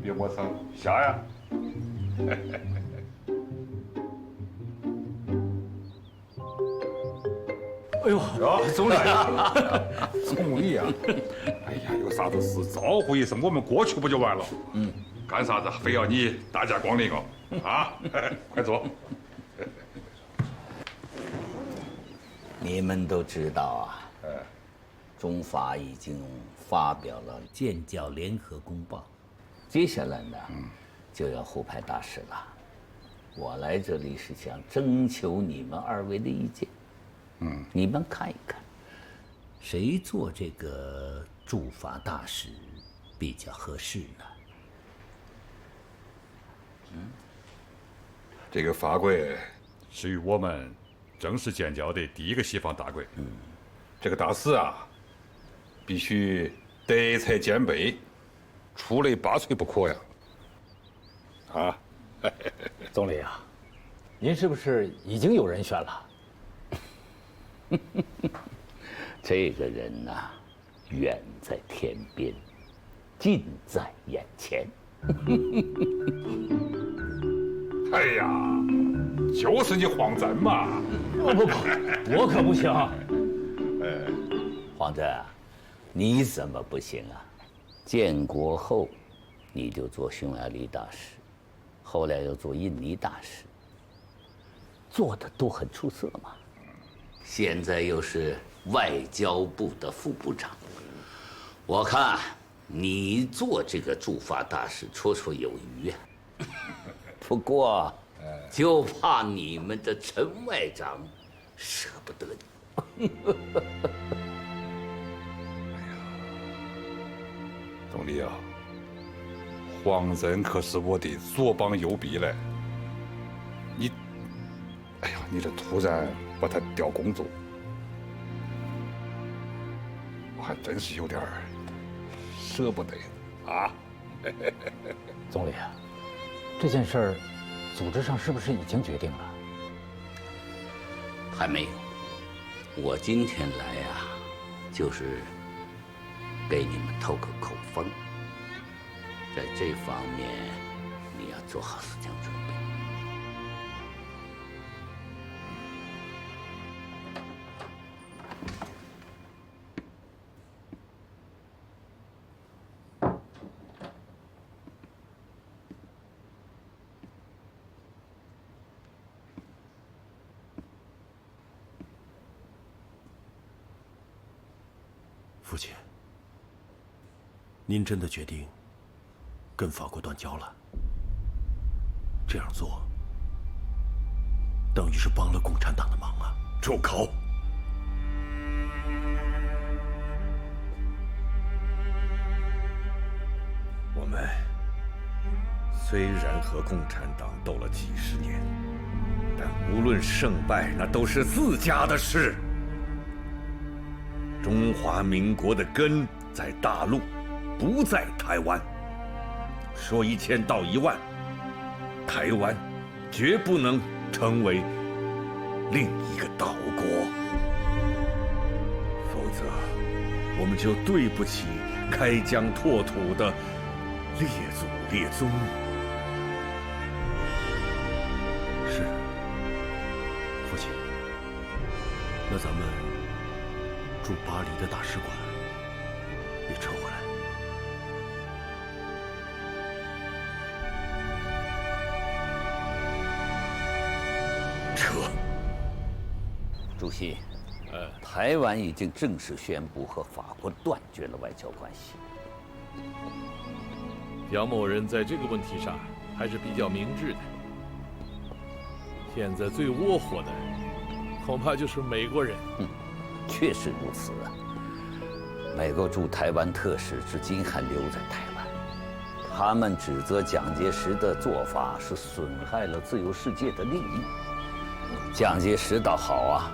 S14: 别磨蹭，下呀！
S23: 哎呦，
S14: 总理，总理啊！哎呀，有啥子事招呼一声，我们过去不就完了？干啥子非要你大驾光临哦？啊，快坐。
S20: 你们都知道啊，中法已经发表了建交联合公报，接下来呢，就要互派大使了。我来这里是想征求你们二位的意见。你们看一看，谁做这个驻法大使比较合适呢？
S14: 这个法国是与我们正式建交的第一个西方大国。这个大使啊，必须德才兼备，出类拔萃不可呀！啊，
S23: 总理啊，您是不是已经有人选了？
S20: 这个人呐，远在天边，近在眼前。
S14: 哎呀，就是你黄振嘛！
S23: 不，我可不行。
S20: 黄振，你怎么不行啊？建国后，你就做匈牙利大使，后来又做印尼大使，做的都很出色嘛。现在又是外交部的副部长，我看你做这个驻法大使绰绰有余啊。不过，就怕你们的陈外长舍不得你。
S14: 总理啊，黄振可是我的左膀右臂嘞。哎呀，你这突然把他调工作，我还真是有点舍不得啊。
S23: 总理，这件事儿，组织上是不是已经决定了？
S20: 还没有。我今天来呀，就是给你们透个口风。在这方面，你要做好思想准备。
S10: 父亲，您真的决定跟法国断交了？这样做，等于是帮了共产党的忙啊！
S14: 住口！
S3: 我们虽然和共产党斗了几十年，但无论胜败，那都是自家的事。中华民国的根在大陆，不在台湾。说1000道10000，台湾绝不能成为另一个岛国，否则我们就对不起开疆拓土的列祖列宗。
S10: 是，父亲。那咱们驻巴黎的大使馆也撤回来。
S3: 撤。
S20: 主席，台湾已经正式宣布和法国断绝了外交关系。
S15: 杨某人在这个问题上还是比较明智的。现在最窝火的，恐怕就是美国人。
S20: 确实如此啊。美国驻台湾特使至今还留在台湾，他们指责蒋介石的做法是损害了自由世界的利益。蒋介石倒好啊，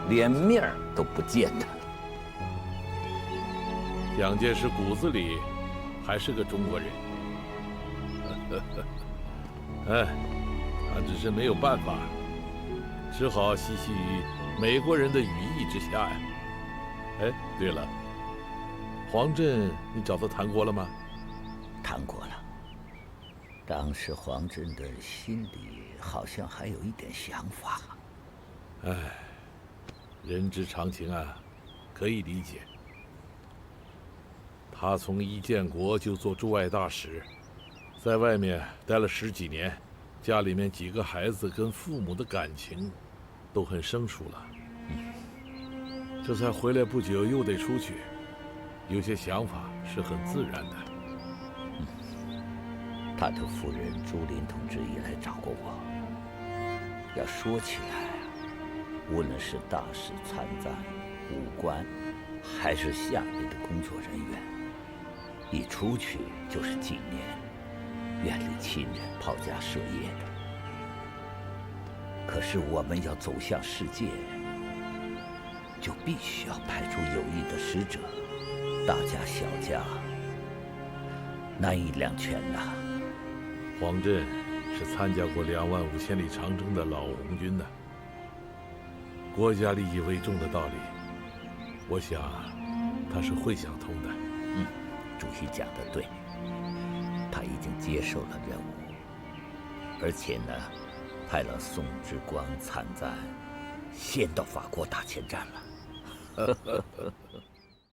S20: 连面儿都不见他。
S15: 蒋介石骨子里还是个中国人。哎，他只是没有办法，只好栖息于美国人的羽翼之下呀。哎，对了，黄镇你找他谈过了吗？
S20: 谈过了。当时黄镇的心里好像还有一点想法。
S15: 哎，人之常情啊，可以理解。他从一建国就做驻外大使，在外面待了10几年，家里面几个孩子跟父母的感情都很生疏了。这才回来不久又得出去，有些想法是很自然的。
S20: 他的夫人朱琳同志也来找过我。要说起来啊，无论是大使、参赞、武官，还是下面的工作人员，一出去就是几年，远离亲人，抛家舍业的。可是我们要走向世界，就必须要派出有力的使者，大家小家难以两全呐。
S15: 黄镇是参加过25000里长征的老红军呢。国家利益为重的道理，我想他是会想通的。
S20: 主席讲得对，他已经接受了任务，而且呢，派了宋之光参赞，先到法国打前站了。